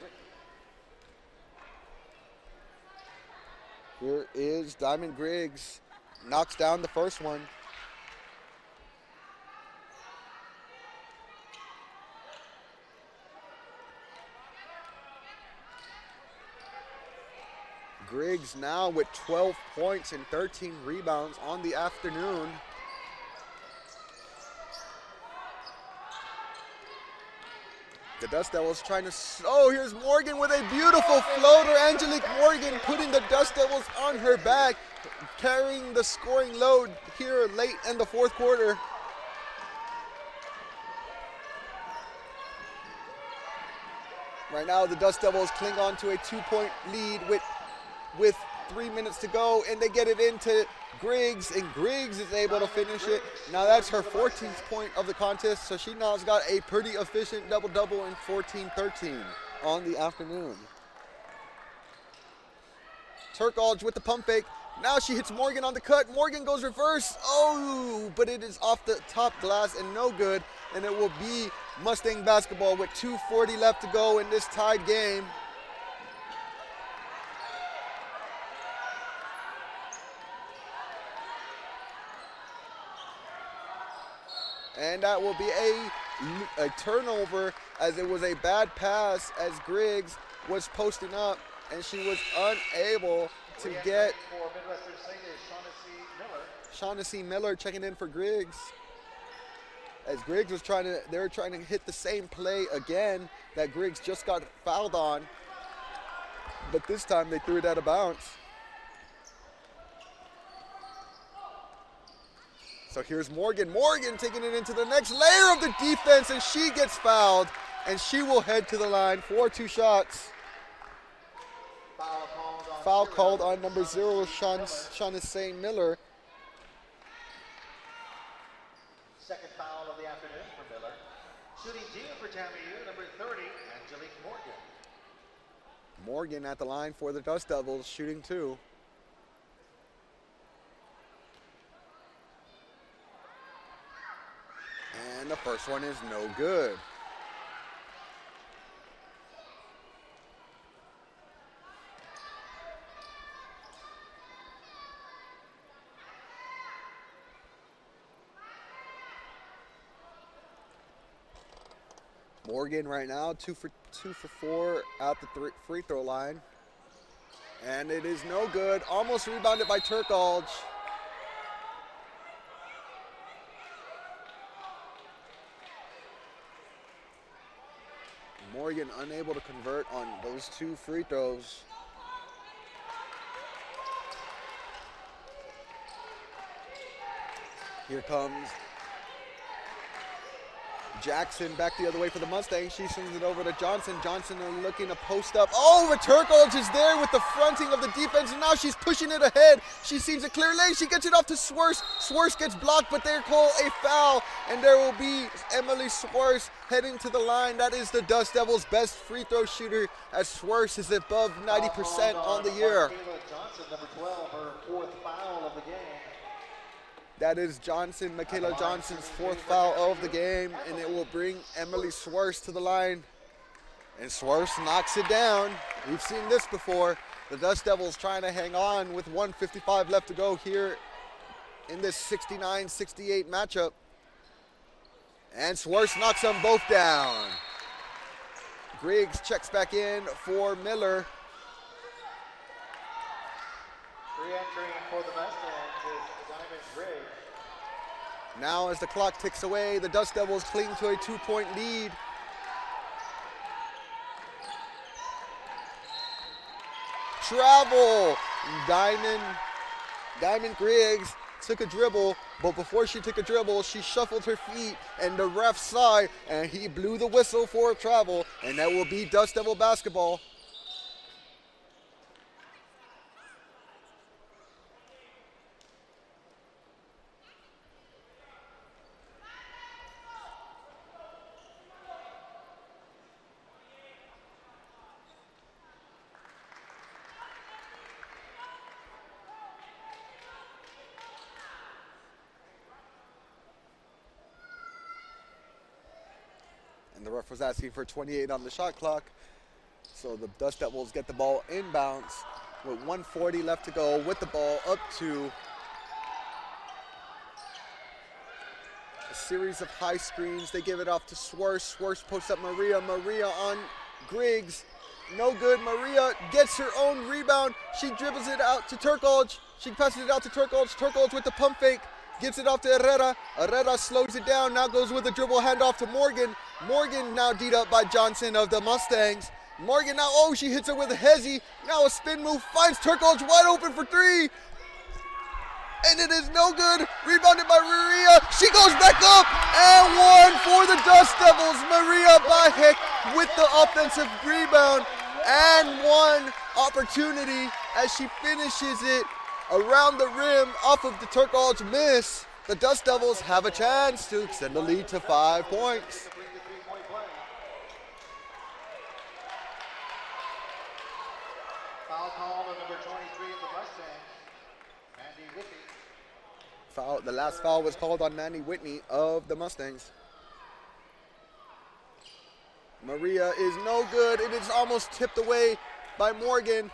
Speaker 1: Here is Diamond Griggs. Knocks down the first one. Griggs now with 12 points and 13 rebounds on the afternoon. The Dust Devils trying to, oh, here's Morgan with a beautiful floater. Angelique Morgan putting the Dust Devils on her back, carrying the scoring load here late in the 4th quarter. Right now, the Dust Devils cling on to a 2-point lead with 3 minutes to go, and they get it into Griggs, and Griggs is able to finish it. Now that's her 14th point of the contest, so she now has got a pretty efficient double-double in 14-13 on the afternoon. Turkalj with the pump fake. Now she hits Morgan on the cut. Morgan goes reverse. Oh, but it is off the top glass and no good, and it will be Mustang basketball with 2:40 left to go in this tied game. And that will be a turnover, as it was a bad pass as Griggs was posting up, and she was unable to get Shaughnessy Miller checking in for Griggs. As Griggs was they were trying to hit the same play again that Griggs just got fouled on, but this time they threw it out of bounds. So here's Morgan. Morgan taking it into the next layer of the defense, and she gets fouled, and she will head to the line for 2 shots. Foul called on number 0, Shaughnessy Miller.
Speaker 3: Second foul of the afternoon for Miller. Shooting 2 for TAMU, number 30, Angelique Morgan.
Speaker 1: Morgan at the line for the Dust Devils, shooting 2. And the first one is no good. Morgan right now 2 for 4 at the free throw line. And it is no good. Almost rebounded by Turkalj. Morgan unable to convert on those 2 free throws. Here comes Jackson back the other way for the Mustangs. She swings it over to Johnson. Johnson looking to post up. Oh, but Turkalj is there with the fronting of the defense, and now she's pushing it ahead. She sees a clear lane. She gets it off to Swerse. Swerse gets blocked, but they call a foul, and there will be Emily Swerse heading to the line. That is the Dust Devils' best free throw shooter, as Swerse is above 90% on the year.
Speaker 3: Johnson, number 12, her 4th foul of the game.
Speaker 1: That is Michaela Johnson's 4th foul of the game, and it will bring Emily Swerse to the line. And Swerse knocks it down. We've seen this before. The Dust Devils trying to hang on with 1:55 left to go here in this 69-68 matchup. And Swartz knocks them both down. Griggs checks back in for Miller.
Speaker 3: Re-entering for the Mustangs is Diamond Griggs.
Speaker 1: Now as the clock ticks away, the Dust Devils cling to a 2-point lead. Travel. Diamond Griggs took a dribble, but before she took a dribble, she shuffled her feet, and the ref saw it, and he blew the whistle for a travel, and that will be Dust Devil basketball. And the ref was asking for 28 on the shot clock. So the Dust Devils get the ball inbounds with 1:40 left to go with the ball up to a series of high screens. They give it off to Swartz. Swartz posts up Maria. Maria on Griggs. No good. Maria gets her own rebound. She dribbles it out to Turkolj. She passes it out to Turkolj. Turkolj with the pump fake. Gives it off to Herrera. Herrera slows it down. Now goes with a dribble handoff to Morgan. Morgan now D'd up by Johnson of the Mustangs. Morgan now, oh, she hits it with a hezzy. Now a spin move, finds Turkolj wide open for three. And it is no good. Rebounded by Maria. She goes back up. And one for the Dust Devils. Maria Bahek with the offensive rebound. And one opportunity as she finishes it around the rim off of the Turkolj miss. The Dust Devils have a chance to extend the lead to 5 points.
Speaker 3: Foul call on number 23 of the Mustangs, Mandy Whitney.
Speaker 1: The last foul was called on Mandy Whitney of the Mustangs. Maria is no good. It is almost tipped away by Morgan.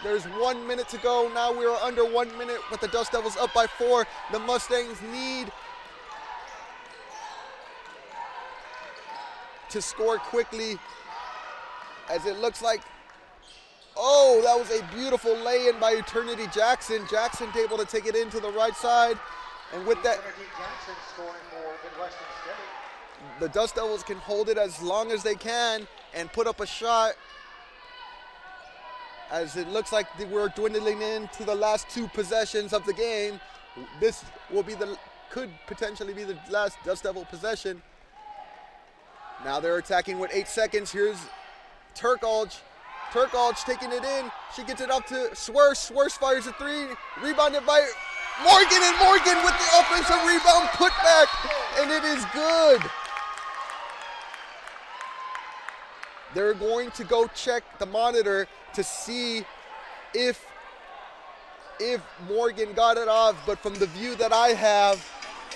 Speaker 1: There's 1 minute to go. Now we are under 1 minute with the Dust Devils up by 4. The Mustangs need to score quickly as it looks like, oh, that was a beautiful lay-in by Eternity Jackson. Jackson able to take it into the right side. And with that,
Speaker 3: Eternity Jackson scoring for Midwestern State.
Speaker 1: the Dust Devils can hold it as long as they can and put up a shot, as it looks like we're dwindling into the last 2 possessions of the game. This will be could potentially be the last Dust Devil possession. Now they're attacking with 8 seconds. Here's Turkolj. Turkolj taking it in. She gets it up to Swartz. Swartz fires a 3. Rebounded by Morgan, and Morgan with the offensive rebound put back, and it is good. They're going to go check the monitor to see if Morgan got it off, but from the view that I have,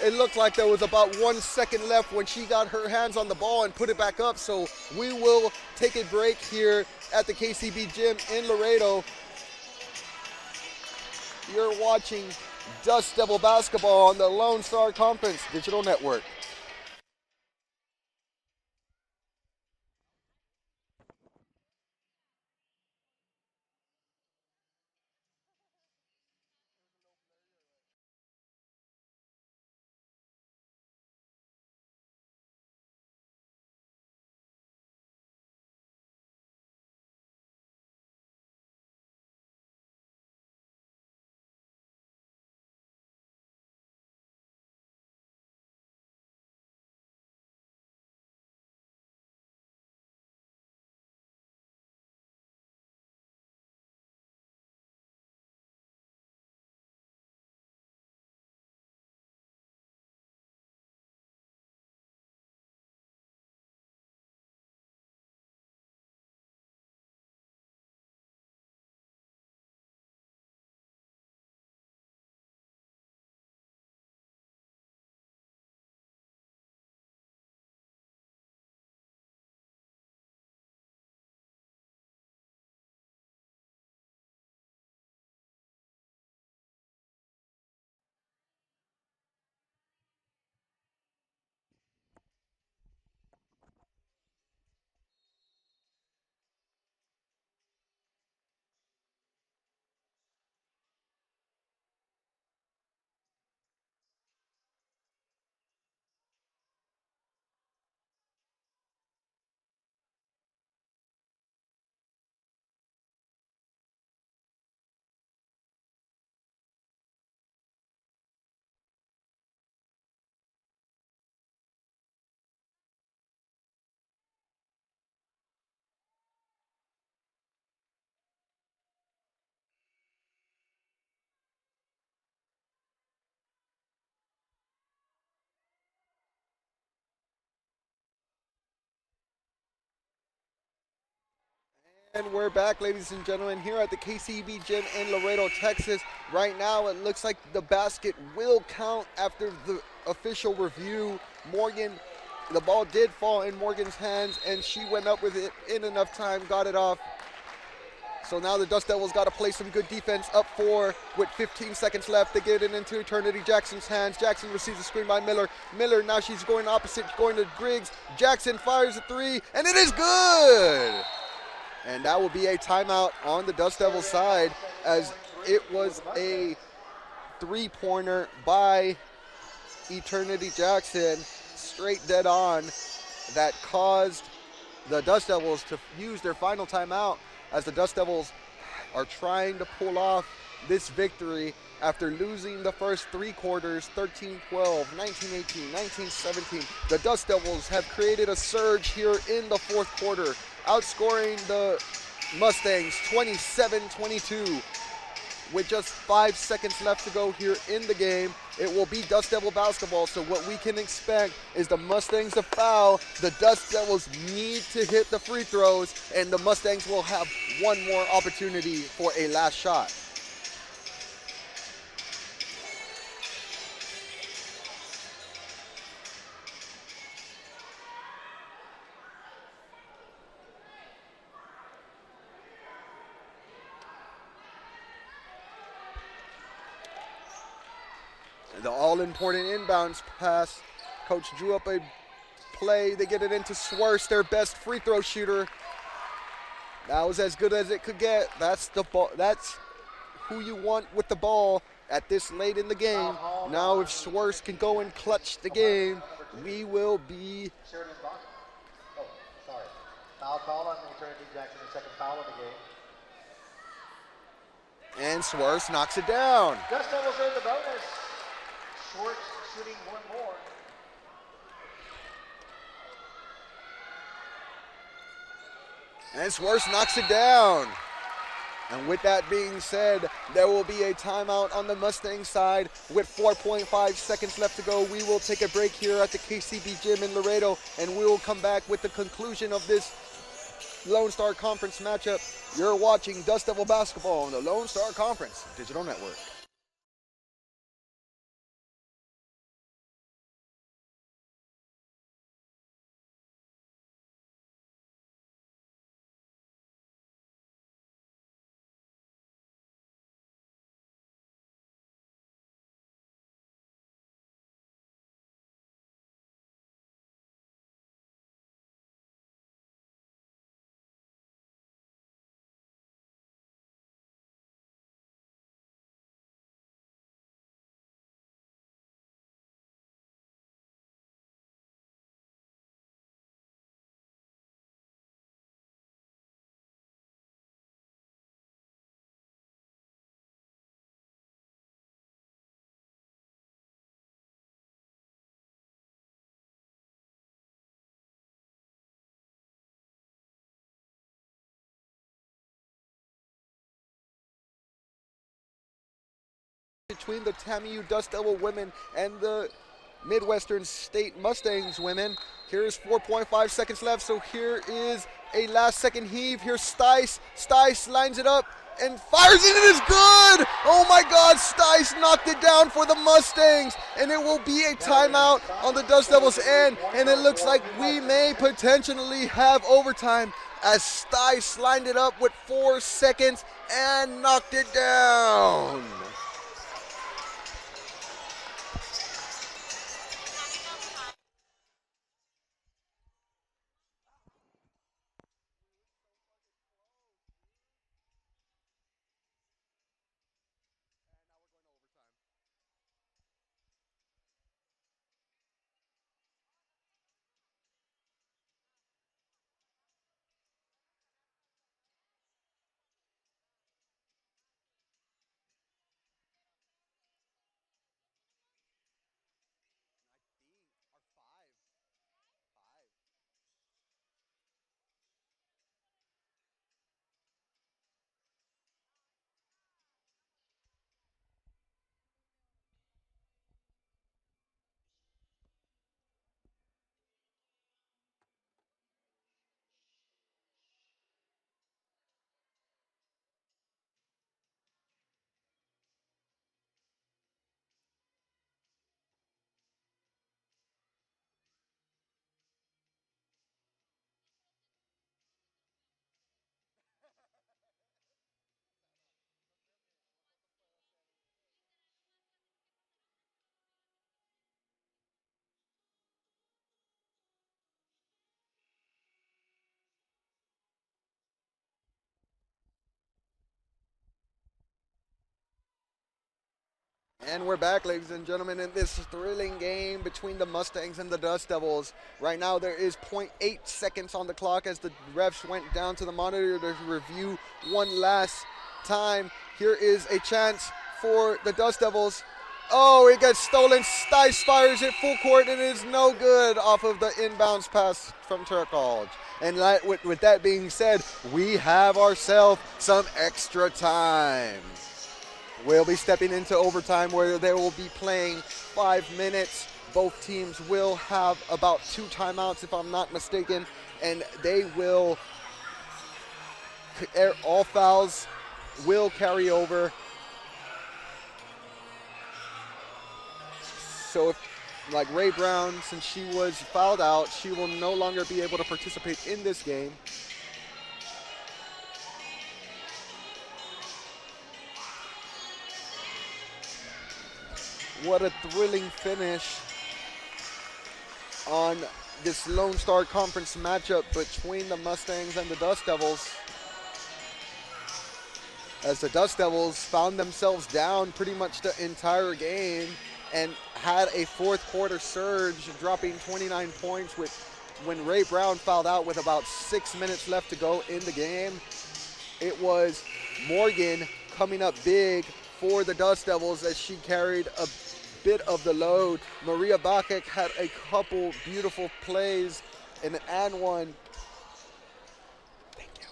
Speaker 1: it looked like there was about 1 second left when she got her hands on the ball and put it back up. So we will take a break here at the KCB gym in Laredo. You're watching Dust Devil basketball on the Lone Star Conference Digital Network. And we're back, ladies and gentlemen, here at the KCB gym in Laredo, Texas. Right now, it looks like the basket will count after the official review. Morgan, the ball did fall in Morgan's hands, and she went up with it in enough time, got it off. So now the Dust Devils got to play some good defense up 4 with 15 seconds left. They get it into Eternity Jackson's hands. Jackson receives a screen by Miller. Miller, now she's going opposite, going to Griggs. Jackson fires a 3, and it is good! And that will be a timeout on the Dust Devils side, as it was a 3-pointer by Eternity Jackson, straight dead on, that caused the Dust Devils to use their final timeout, as the Dust Devils are trying to pull off this victory after losing the first 3 quarters, 13-12, 19-18, 19-17. The Dust Devils have created a surge here in the fourth quarter, outscoring the Mustangs 27-22. With just 5 seconds left to go here in the game, it will be Dust Devil basketball. So what we can expect is the Mustangs to foul. The Dust Devils need to hit the free throws, and the Mustangs will have one more opportunity for a last shot. The all-important inbounds pass. Coach drew up a play. They get it into Swerst, their best free throw shooter. That was as good as it could get. That's the ball. That's who you want with the ball at this late in the game. Now if Swerst can go and clutch the game, we will be...
Speaker 3: Sheridan Bostic. Oh, sorry. Foul call on Eternity Jackson, the second foul of the game.
Speaker 1: And Swerst knocks it down.
Speaker 3: Dust Devils are in the bonus. Schwartz shooting one more.
Speaker 1: And Swerst knocks it down. And with that being said, there will be a timeout on the Mustang side with 4.5 seconds left to go. We will take a break here at the KCB gym in Laredo, and we will come back with the conclusion of this Lone Star Conference matchup. You're watching Dust Devil basketball on the Lone Star Conference Digital Network. Between the TAMU Dust Devil women and the Midwestern State Mustangs women. Here's 4.5 seconds left, so here is a last second heave. Here's Stice. Stice lines it up and fires it, and it is good! Oh my God, Stice knocked it down for the Mustangs, and it will be a timeout on the Dust Devils' end, and it looks like we may potentially have overtime as Stice lined it up with 4 seconds and knocked it down. And we're back, ladies and gentlemen, in this thrilling game between the Mustangs and the Dust Devils. Right now, there is 0.8 seconds on the clock as the refs went down to the monitor to review one last time. Here is a chance for the Dust Devils. Oh, it gets stolen. Stice fires it full court, and it is no good off of the inbounds pass from Turkalj. And with that being said, we have ourselves some extra time. We'll be stepping into overtime where they will be playing 5 minutes. Both teams will have about 2 timeouts, if I'm not mistaken, and they will, all fouls will carry over. So if, like Ray Brown, since she was fouled out, she will no longer be able to participate in this game. What a thrilling finish on this Lone Star Conference matchup between the Mustangs and the Dust Devils. As the Dust Devils found themselves down pretty much the entire game and had a fourth quarter surge, dropping 29 points when Ray Brown fouled out with about 6 minutes left to go in the game. It was Morgan coming up big for the Dust Devils as she carried a bit of the load. Maria Bakek had a couple beautiful plays and one. Thank you.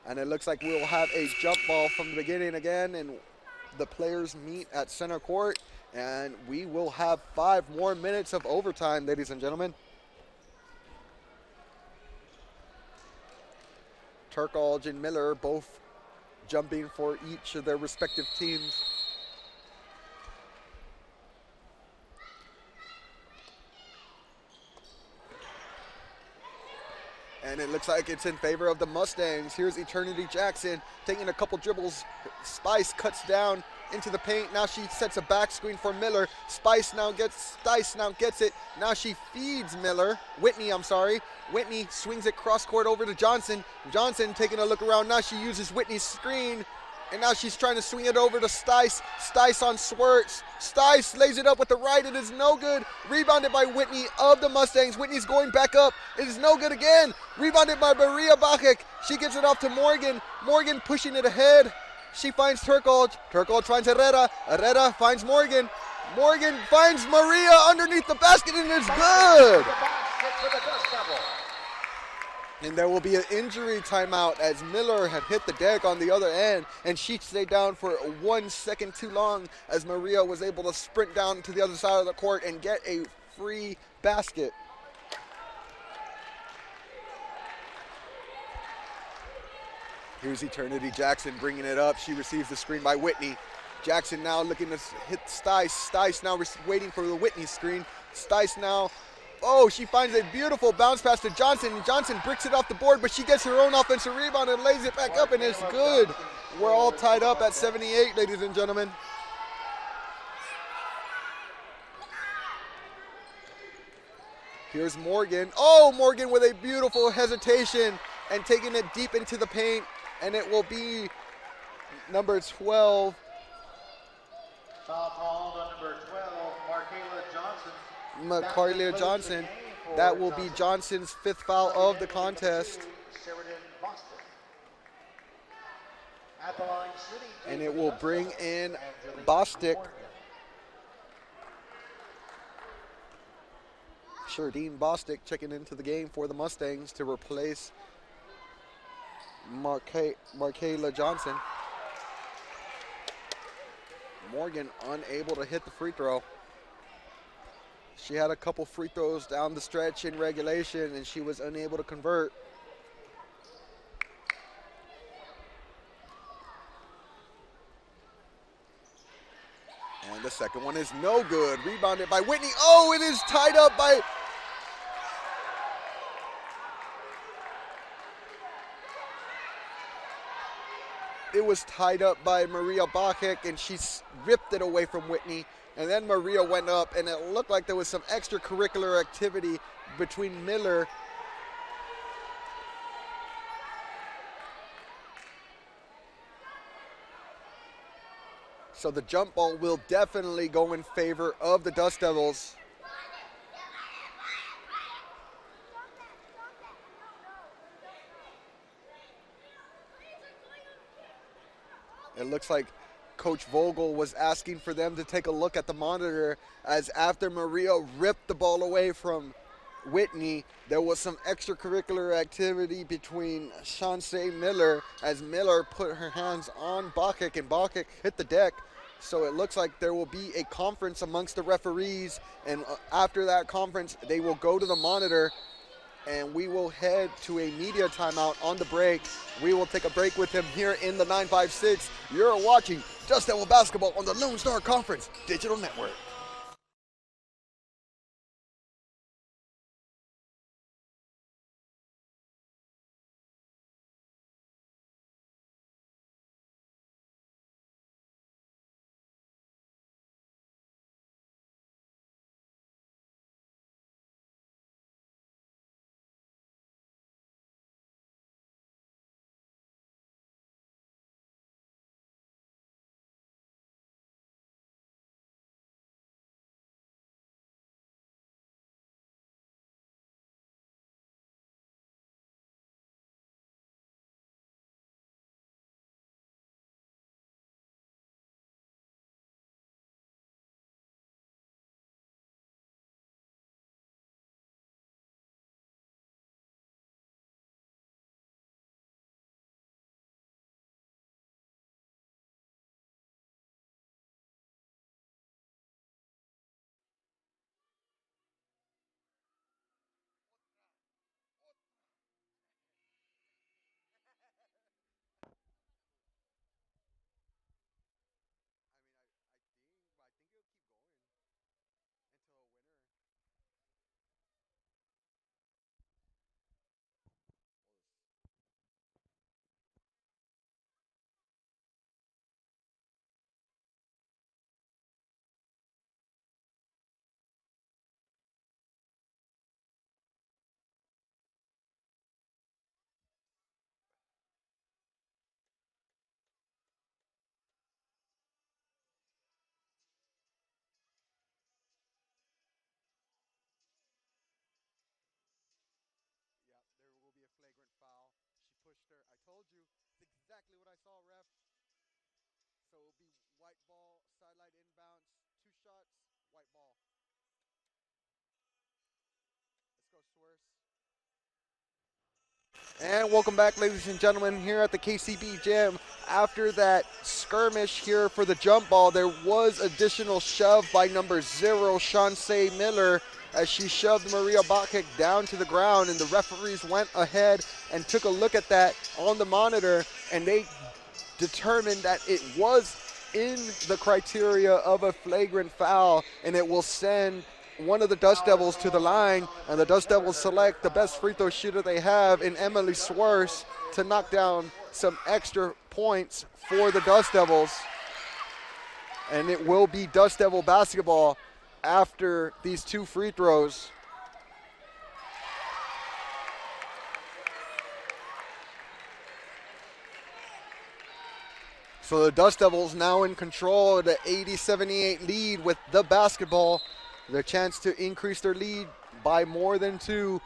Speaker 1: And it looks like we'll have a jump ball from the beginning again, and the players meet at center court, and we will have 5 more minutes of overtime, ladies and gentlemen. Turkalj and Miller both jumping for each of their respective teams. And it looks like it's in favor of the Mustangs. Here's Eternity Jackson taking a couple dribbles. Spice cuts down into the paint. Now she sets a back screen for Miller. Stice now gets it. Now she feeds Whitney. Whitney swings it cross court over to Johnson. Johnson taking a look around. Now she uses Whitney's screen. And now she's trying to swing it over to Stice. Stice on Swerts. Stice lays it up with the right. It is no good. Rebounded by Whitney of the Mustangs. Whitney's going back up. It is no good again. Rebounded by Maria Bakek. She gives it off to Morgan. Morgan pushing it ahead. She finds Turkalj. Turkalj finds Herrera. Herrera finds Morgan. Morgan finds Maria underneath the basket, and it's good. And there will be an injury timeout as Miller had hit the deck on the other end, and she stayed down for 1 second too long as Maria was able to sprint down to the other side of the court and get a free basket. Here's Eternity Jackson bringing it up. She receives the screen by Whitney. Jackson now looking to hit Stice. Stice now waiting for the Whitney screen. Stice now, oh, she finds a beautiful bounce pass to Johnson. Johnson bricks it off the board, but she gets her own offensive rebound and lays it back up, and it's good. We're all tied up at 78, ladies and gentlemen. Here's Morgan. Oh, Morgan with a beautiful hesitation and taking it deep into the paint, and it will be number 12.
Speaker 3: Foul called on number 12,
Speaker 1: Markaila Johnson. That will be Johnson's 5th foul of the contest.
Speaker 3: Sheridan Bostic. At the line,
Speaker 1: And it will bring in Bostic. Sheridan Bostic checking into the game for the Mustangs to replace Markaila Johnson. Morgan unable to hit the free throw. She had a couple free throws down the stretch in regulation, and she was unable to convert. And the second one is no good. Rebounded by Whitney. Oh, it is tied up by... It was tied up by Maria Bakek, and she ripped it away from Whitney. And then Maria went up, and it looked like there was some extracurricular activity between Miller So the jump ball will definitely go in favor of the Dust Devils. It looks like Coach Vogel was asking for them to take a look at the monitor, as after Maria ripped the ball away from Whitney, there was some extracurricular activity between Chauncey Miller, as Miller put her hands on Bostic and Bostic hit the deck. So it looks like there will be a conference amongst the referees, and after that conference, they will go to the monitor, and we will head to a media timeout on the break. We will take a break with him here in the 956. You're watching Dust Devil Basketball on the Lone Star Conference Digital Network. There will be a flagrant foul. She pushed her. I told you. It's exactly what I saw, ref. So it will be white ball, sideline inbounds, 2 shots, white ball. Let's go, Swerse. And welcome back, ladies and gentlemen, here at the KCB Gym. After that skirmish here for the jump ball, there was additional shove by number 0, Chauncey Miller, as she shoved Maria Bostic down to the ground, and the referees went ahead and took a look at that on the monitor, and they determined that it was in the criteria of a flagrant foul, and it will send one of the Dust Devils to the line, and the Dust Devils select the best free throw shooter they have in Emily Swerse to knock down some extra points for the Dust Devils. And it will be Dust Devil basketball after these 2 free throws. So the Dust Devils now in control of the 80-78 lead with the basketball. Their chance to increase their lead by more than 2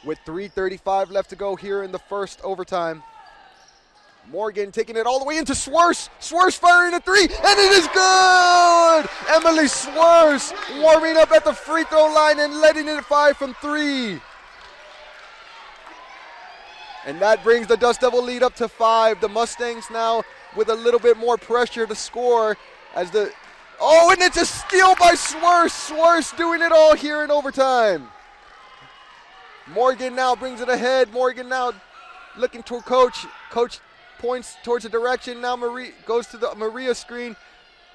Speaker 1: with 3:35 left to go here in the first overtime. Morgan taking it all the way into Swerse. Swerse firing a 3, and it is good! Emily Swerse warming up at the free throw line and letting it fire from 3. And that brings the Dust Devil lead up to 5. The Mustangs now with a little bit more pressure to score as the... Oh, and it's a steal by Swerse. Swerse doing it all here in overtime. Morgan now brings it ahead. Morgan now looking toward Coach. Coach points towards the direction. Now Maria goes to the Maria screen.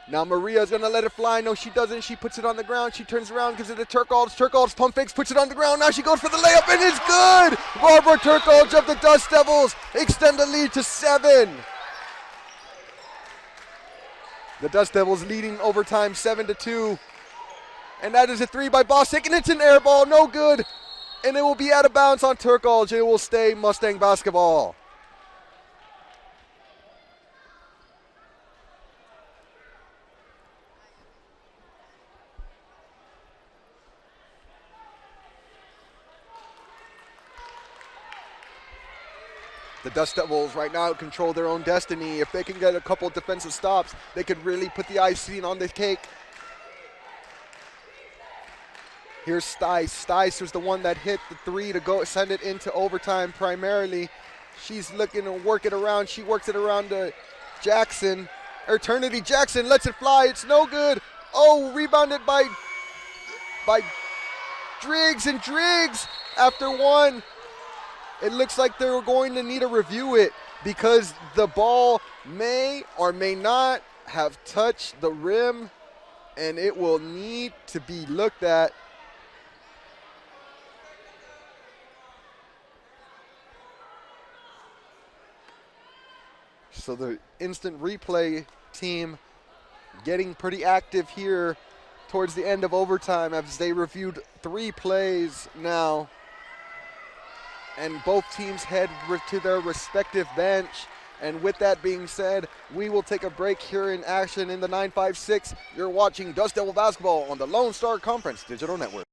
Speaker 1: Now Maria's going to let it fly. No, she doesn't. She puts it on the ground. She turns around, gives it to Turkals. Turkals pump fakes, puts it on the ground. Now she goes for the layup, and it's good. Barbara Turkals of the Dust Devils extend the lead to 7. The Dust Devils leading overtime 7-2. And that is a 3 by Bostic, and it's an air ball, no good. And it will be out of bounds on Turkals. It will stay Mustang basketball. The Dust Devils right now control their own destiny. If they can get a couple defensive stops, they could really put the icing on the cake. Here's Stice. Stice was the one that hit the three to go send it into overtime primarily. She's looking to work it around. She works it around to Jackson. Eternity Jackson lets it fly. It's no good. Oh, rebounded by Driggs, and Driggs after one. It looks like they're going to need to review it because the ball may or may not have touched the rim, and it will need to be looked at. So the instant replay team getting pretty active here towards the end of overtime as they reviewed 3 plays now. And both teams head to their respective bench. And with that being said, we will take a break here in action in the 956. You're watching Dust Devil Basketball on the Lone Star Conference Digital Network.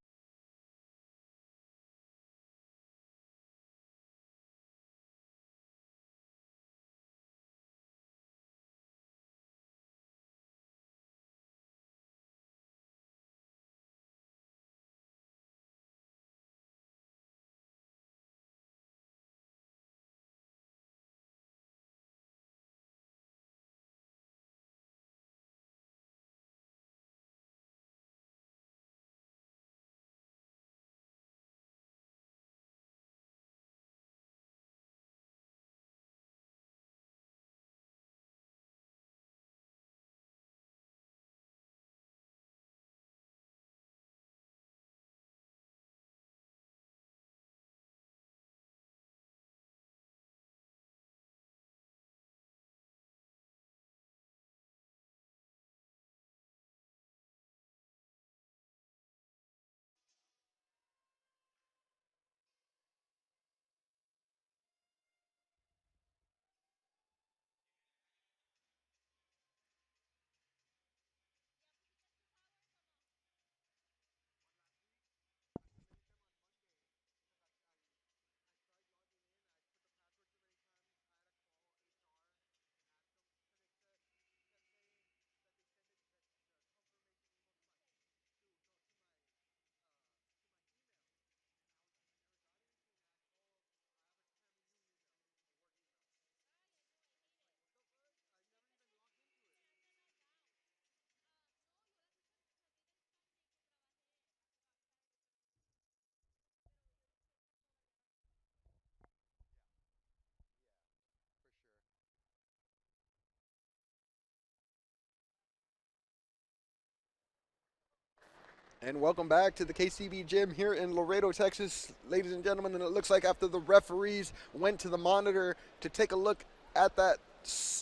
Speaker 1: And welcome back to the KCB Gym here in Laredo, Texas, ladies and gentlemen. And it looks like after the referees went to the monitor to take a look at that,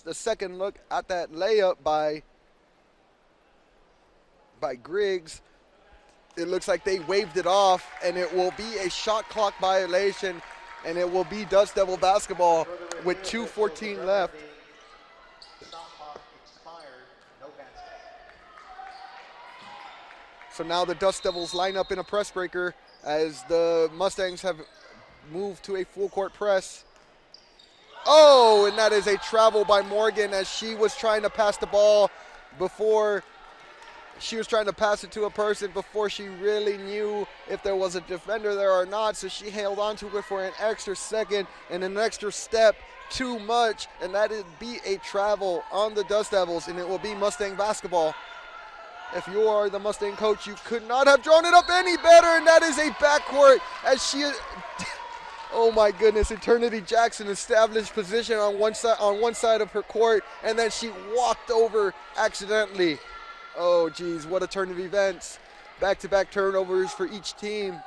Speaker 1: the second look at that layup by Griggs, it looks like they waved it off, and it will be a shot clock violation, and it will be Dust Devil basketball with 2:14 left. So now the Dust Devils line up in a press breaker as the Mustangs have moved to a full court press. Oh, and that is a travel by Morgan as she was trying to pass the ball before she was trying to pass it to a person before she really knew if there was a defender there or not. So she held on to it for an extra second and an extra step too much, and that would be a travel on the Dust Devils, and it will be Mustang basketball. If you are the Mustang coach, you could not have drawn it up any better, and that is a backcourt as she, oh my goodness, Eternity Jackson established position on one side of her court, and then she walked over accidentally. Oh geez, what a turn of events. Back-to-back turnovers for each team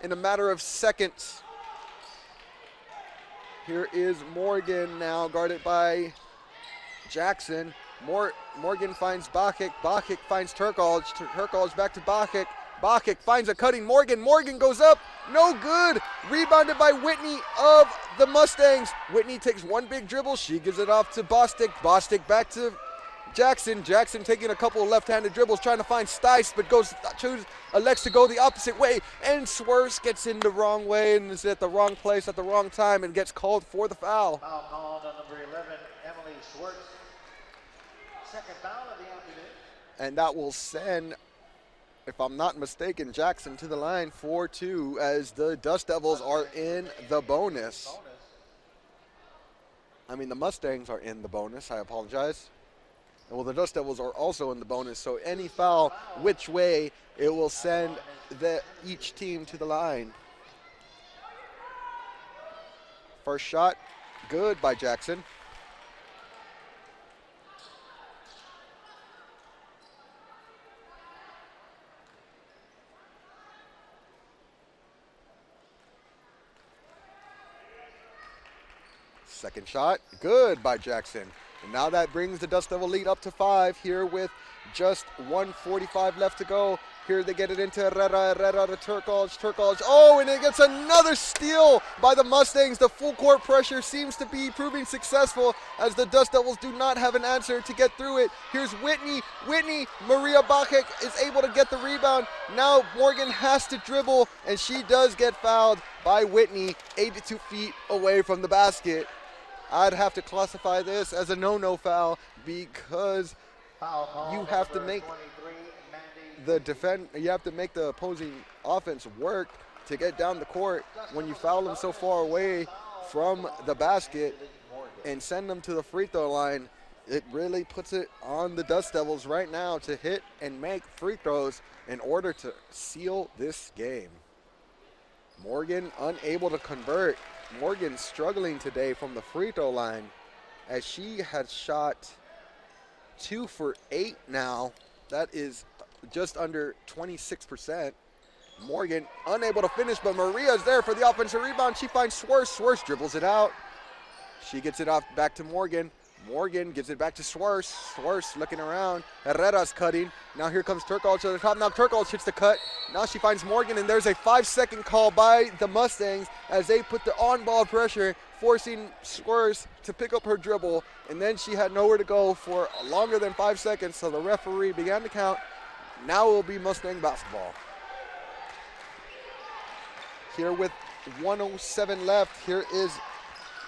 Speaker 1: in a matter of seconds. Here is Morgan now guarded by Jackson. Morgan finds Bakic. Bakic finds Turkalj. Turkalj back to Bakic. Bakic finds a cutting Morgan. Morgan goes up. No good. Rebounded by Whitney of the Mustangs. Whitney takes one big dribble. She gives it off to Bostic. Bostic back to Jackson taking a couple of left-handed dribbles, trying to find Stice, but elects to go the opposite way, and Swerse gets in the wrong way and is at the wrong place at the wrong time and gets called for the foul.
Speaker 3: Foul called on number 11, Emily Schwartz. Second foul of the afternoon.
Speaker 1: And that will send, if I'm not mistaken, Jackson to the line for 2 as the Dust Devils are in the bonus. I mean, the Mustangs are in the bonus. I apologize. Well, the Dust Devils are also in the bonus, so any foul, which way, it will send each team to the line. First shot, good by Jackson. Second shot, good by Jackson. And now that brings the Dust Devil lead up to 5 here with just 1:45 left to go. Here they get it into Herrera to Turkolj. Oh, and it gets another steal by the Mustangs. The full court pressure seems to be proving successful as the Dust Devils do not have an answer to get through it. Here's Whitney. Maria Bachek is able to get the rebound. Now Morgan has to dribble, and she does get fouled by Whitney, 82 feet away from the basket. I'd have to classify this as a no-no foul because you have to make the opposing offense work to get down the court. When you foul them so far away from the basket and send them to the free throw line, it really puts it on the Dust Devils right now to hit and make free throws in order to seal this game. Morgan unable to convert. Morgan struggling today from the free throw line as she has shot 2 for 8 now. That is just under 26%. Morgan unable to finish, but Maria's there for the offensive rebound. She finds Swerse. Swerse dribbles it out. She gets it off back to Morgan. Morgan gives it back to Swerse. Swerse looking around. Herrera's cutting. Now here comes Turkolj to the top. Now Turkolj hits the cut. Now she finds Morgan, and there's a 5-second call by the Mustangs as they put the on-ball pressure, forcing Swerse to pick up her dribble, and then she had nowhere to go for longer than 5 seconds, so the referee began to count. Now it will be Mustang basketball. Here with 1:07 left, here is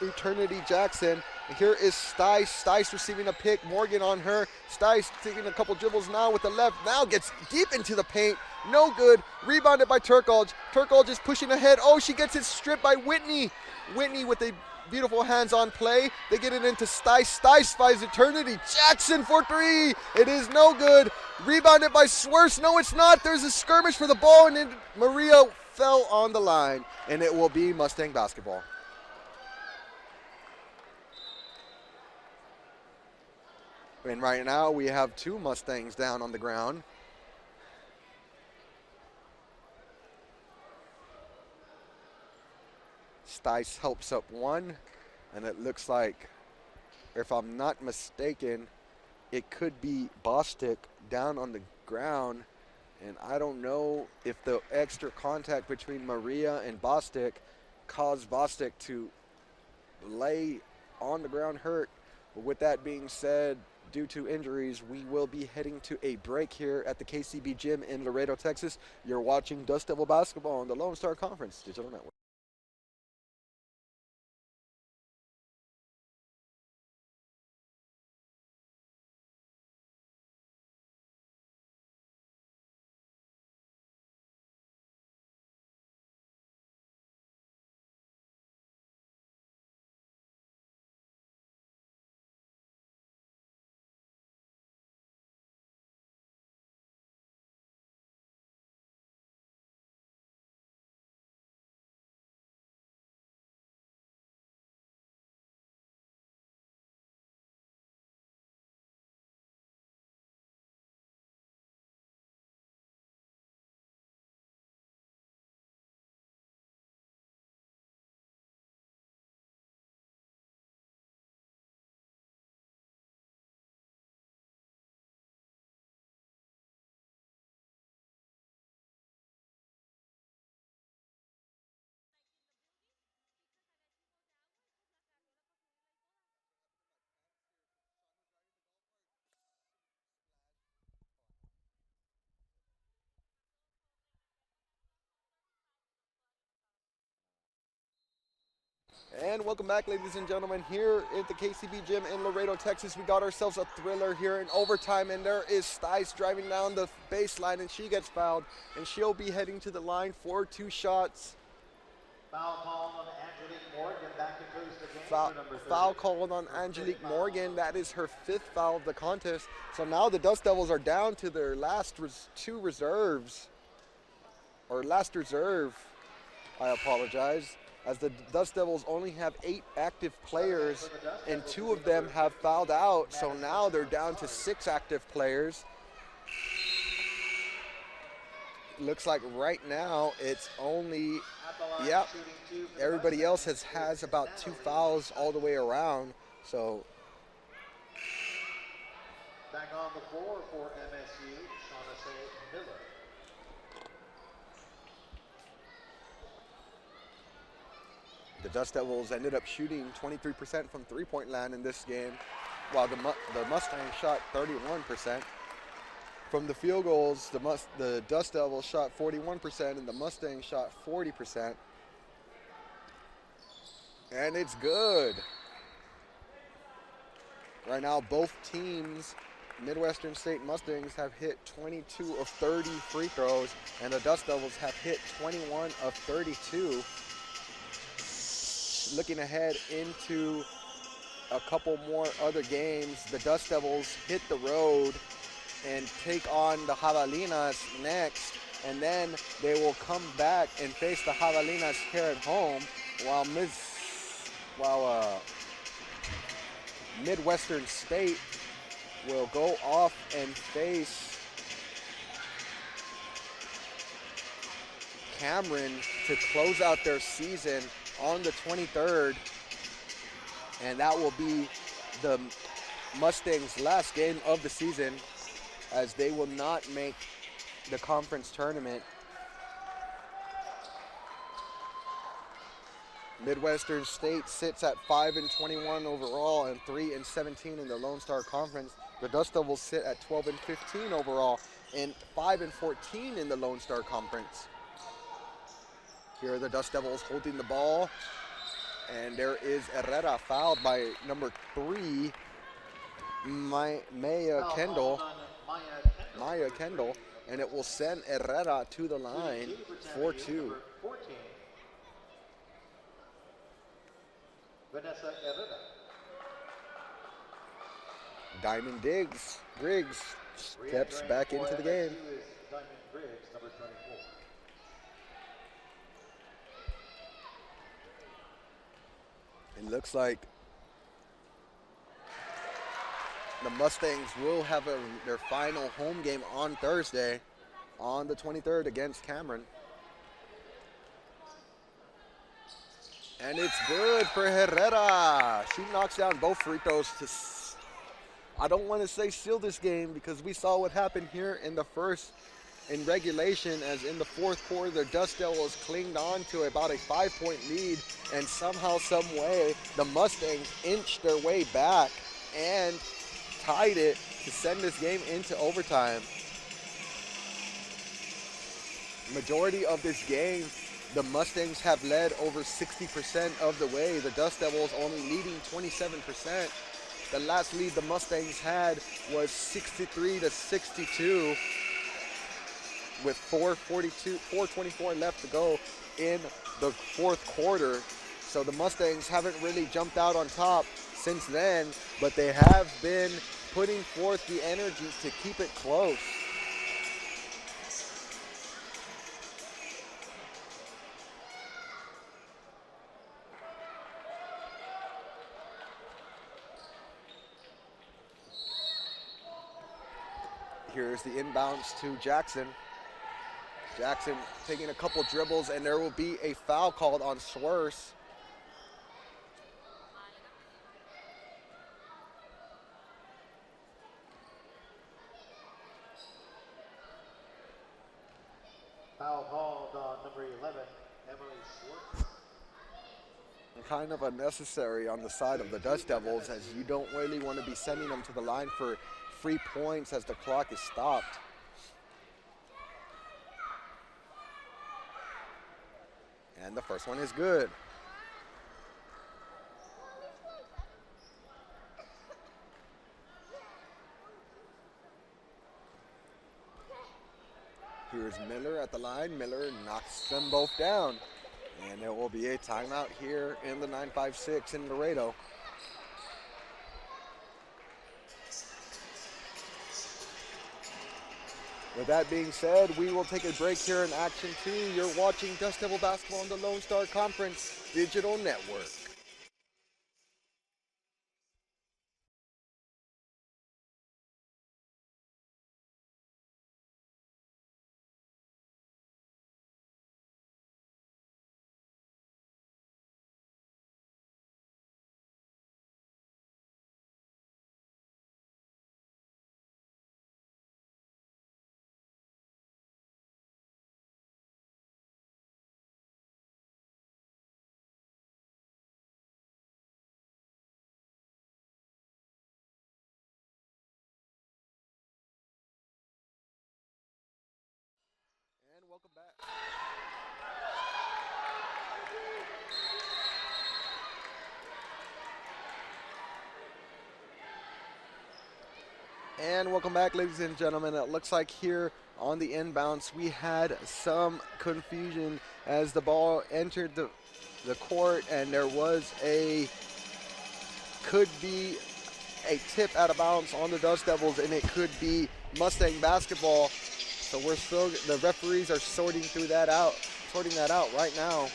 Speaker 1: Eternity Jackson. Here is Stice. Stice receiving a pick. Morgan on her. Stice taking a couple dribbles now with the left. Now gets deep into the paint. No good. Rebounded by Turkolj. Turkolj is pushing ahead. Oh, she gets it stripped by Whitney. Whitney with a beautiful hands-on play. They get it into Stice. Stice finds Eternity Jackson for 3. It is no good. Rebounded by Swerse. No, it's not. There's a skirmish for the ball, and then Maria fell on the line, and it will be Mustang basketball. And right now we have 2 Mustangs down on the ground. Stice helps up 1, and it looks like, if I'm not mistaken, it could be Bostic down on the ground. And I don't know if the extra contact between Maria and Bostic caused Bostic to lay on the ground hurt. But with that being said, due to injuries, we will be heading to a break here at the KCB Gym in Laredo, Texas. You're watching Dust Devil Basketball on the Lone Star Conference Digital Network. And welcome back, ladies and gentlemen, here at the KCB Gym in Laredo, Texas. We got ourselves a thriller here in overtime, and there is Stice driving down the baseline, and she gets fouled, and she'll be heading to the line for 2 shots.
Speaker 3: Foul called on Angelique Morgan. That concludes the game
Speaker 1: Foul,
Speaker 3: for number 30.
Speaker 1: foul called on Angelique Morgan. That is her 5th foul of the contest. So now the Dust Devils are down to their last 2 reserves, or last reserve, I apologize, as the Dust Devils only have 8 active players, and 2 of them have fouled out. So now they're down to 6 active players. Looks like right now it's only, yep, everybody else has about 2 fouls all the way around. So
Speaker 3: back on the floor for MSU, Shaughnessy Miller.
Speaker 1: the Dust Devils ended up shooting 23% from 3-point land in this game, while the Mustangs shot 31%. From the field goals, the Dust Devils shot 41% and the Mustangs shot 40%. And it's good. Right now, both teams, Midwestern State Mustangs, have hit 22 of 30 free throws, and the Dust Devils have hit 21 of 32. Looking ahead into a couple more other games, the Dust Devils hit the road and take on the Javelinas next, and then they will come back and face the Javelinas here at home, while Midwestern State will go off and face Cameron to close out their season on the 23rd, and that will be the Mustangs' last game of the season, as they will not make the conference tournament. Midwestern State sits at 5-21 overall and 3-17 in the Lone Star Conference. The Dust Devils sit at 12-15 overall and 5-14 in the Lone Star Conference. Here are the Dust Devils holding the ball, and there is Herrera fouled by number 3, Maya Kendall, and it will send Herrera to the line for 2.
Speaker 3: Vanessa Herrera.
Speaker 1: Diamond Briggs steps back into the game.
Speaker 3: Diamond Briggs, number 24.
Speaker 1: It looks like the Mustangs will have their final home game on Thursday, on the 23rd against Cameron. And it's good for Herrera. She knocks down both free throws to, I don't want to say seal this game, because we saw what happened here in regulation, as in the 4th quarter, the Dust Devils clinged on to about a 5-point lead, and somehow, some way, the Mustangs inched their way back and tied it to send this game into overtime. Majority of this game, the Mustangs have led over 60% of the way. The Dust Devils only leading 27%. The last lead the Mustangs had was 63-62 with 4:24 left to go in the 4th quarter. So the Mustangs haven't really jumped out on top since then, but they have been putting forth the energy to keep it close. Here's the inbounds to Jackson. Jackson taking a couple dribbles, and there will be a foul called on Swerse.
Speaker 3: Foul called on number 11, Emily Schwartz.
Speaker 1: Kind of unnecessary on the side of the Dust Devils, as you don't really want to be sending them to the line for free points as the clock is stopped. And the first one is good. Here's Miller at the line. Miller knocks them both down. And there will be a timeout here in the 956 in Laredo. With that being said, we will take a break here in Action 2. You're watching Dust Devil Basketball on the Lone Star Conference Digital Network. And welcome back. And welcome back, ladies and gentlemen. It looks like here on the inbounds we had some confusion as the ball entered the court, and there was could be a tip out of bounds on the Dust Devils, and it could be Mustang basketball. So the referees are sorting that out right now.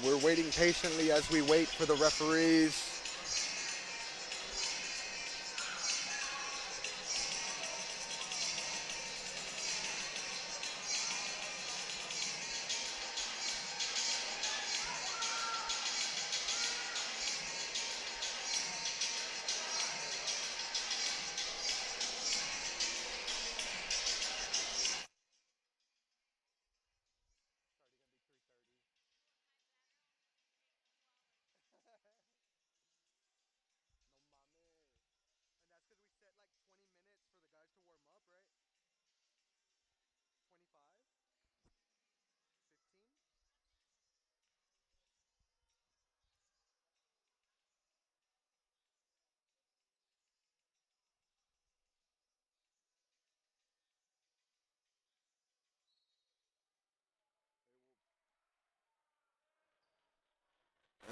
Speaker 1: We're waiting patiently as we wait for the referees.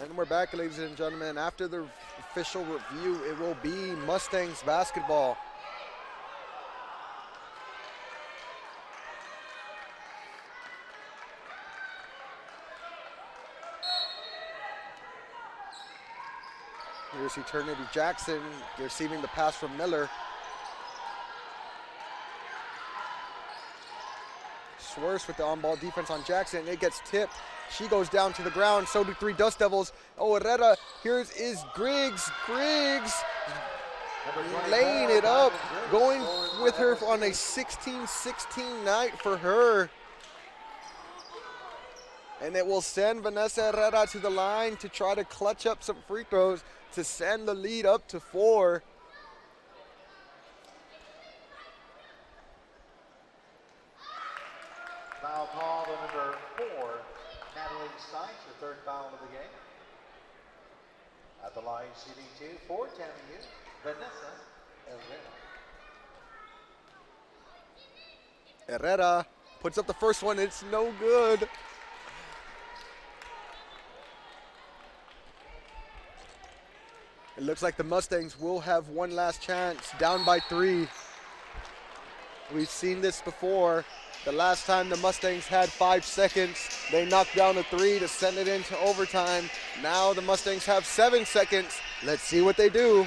Speaker 1: And we're back, ladies and gentlemen. After the official review, it will be Mustangs basketball. Here's Eternity Jackson receiving the pass from Miller. Swerves with the on-ball defense on Jackson. It gets tipped. She goes down to the ground. So do three Dust Devils. Oh, Herrera. Here's Griggs. Griggs laying it up. Going with her on a 16-16 night for her. And it will send Vanessa Herrera to the line to try to clutch up some free throws to send the lead up to 4.
Speaker 3: Foul call on number 4, Natalie Steins, the third foul of the game. At the line, shooting 2 for TAMU, Vanessa Herrera.
Speaker 1: Herrera puts up the first one. It's no good. It looks like the Mustangs will have one last chance, down by 3. We've seen this before. The last time the Mustangs had 5 seconds, they knocked down a 3 to send it into overtime. Now the Mustangs have 7 seconds. Let's see what they do.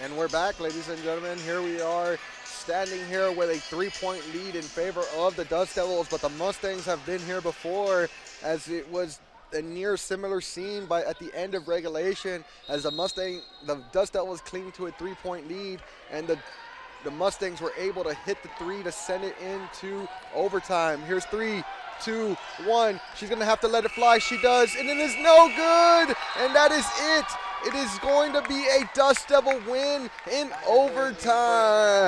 Speaker 1: And we're back, ladies and gentlemen. Here we are standing here with a 3-point lead in favor of the Dust Devils, but the Mustangs have been here before, as it was a near similar scene at the end of regulation, as the Dust Devils cling to a 3-point lead, and the Mustangs were able to hit the 3 to send it into overtime. Here's 3, 2, 1. She's gonna have to let it fly. She does, and it is no good, and that is it. It is going to be a Dust Devil win in overtime.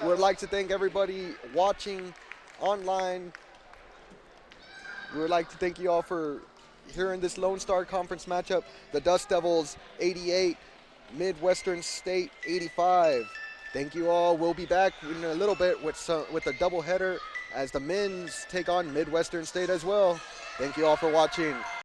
Speaker 1: We'd like to thank everybody watching online. We would like to thank you all for hearing this Lone Star Conference matchup. The Dust Devils 88, Midwestern State 85. Thank you all. We'll be back in a little bit with a doubleheader as the men's take on Midwestern State as well. Thank you all for watching.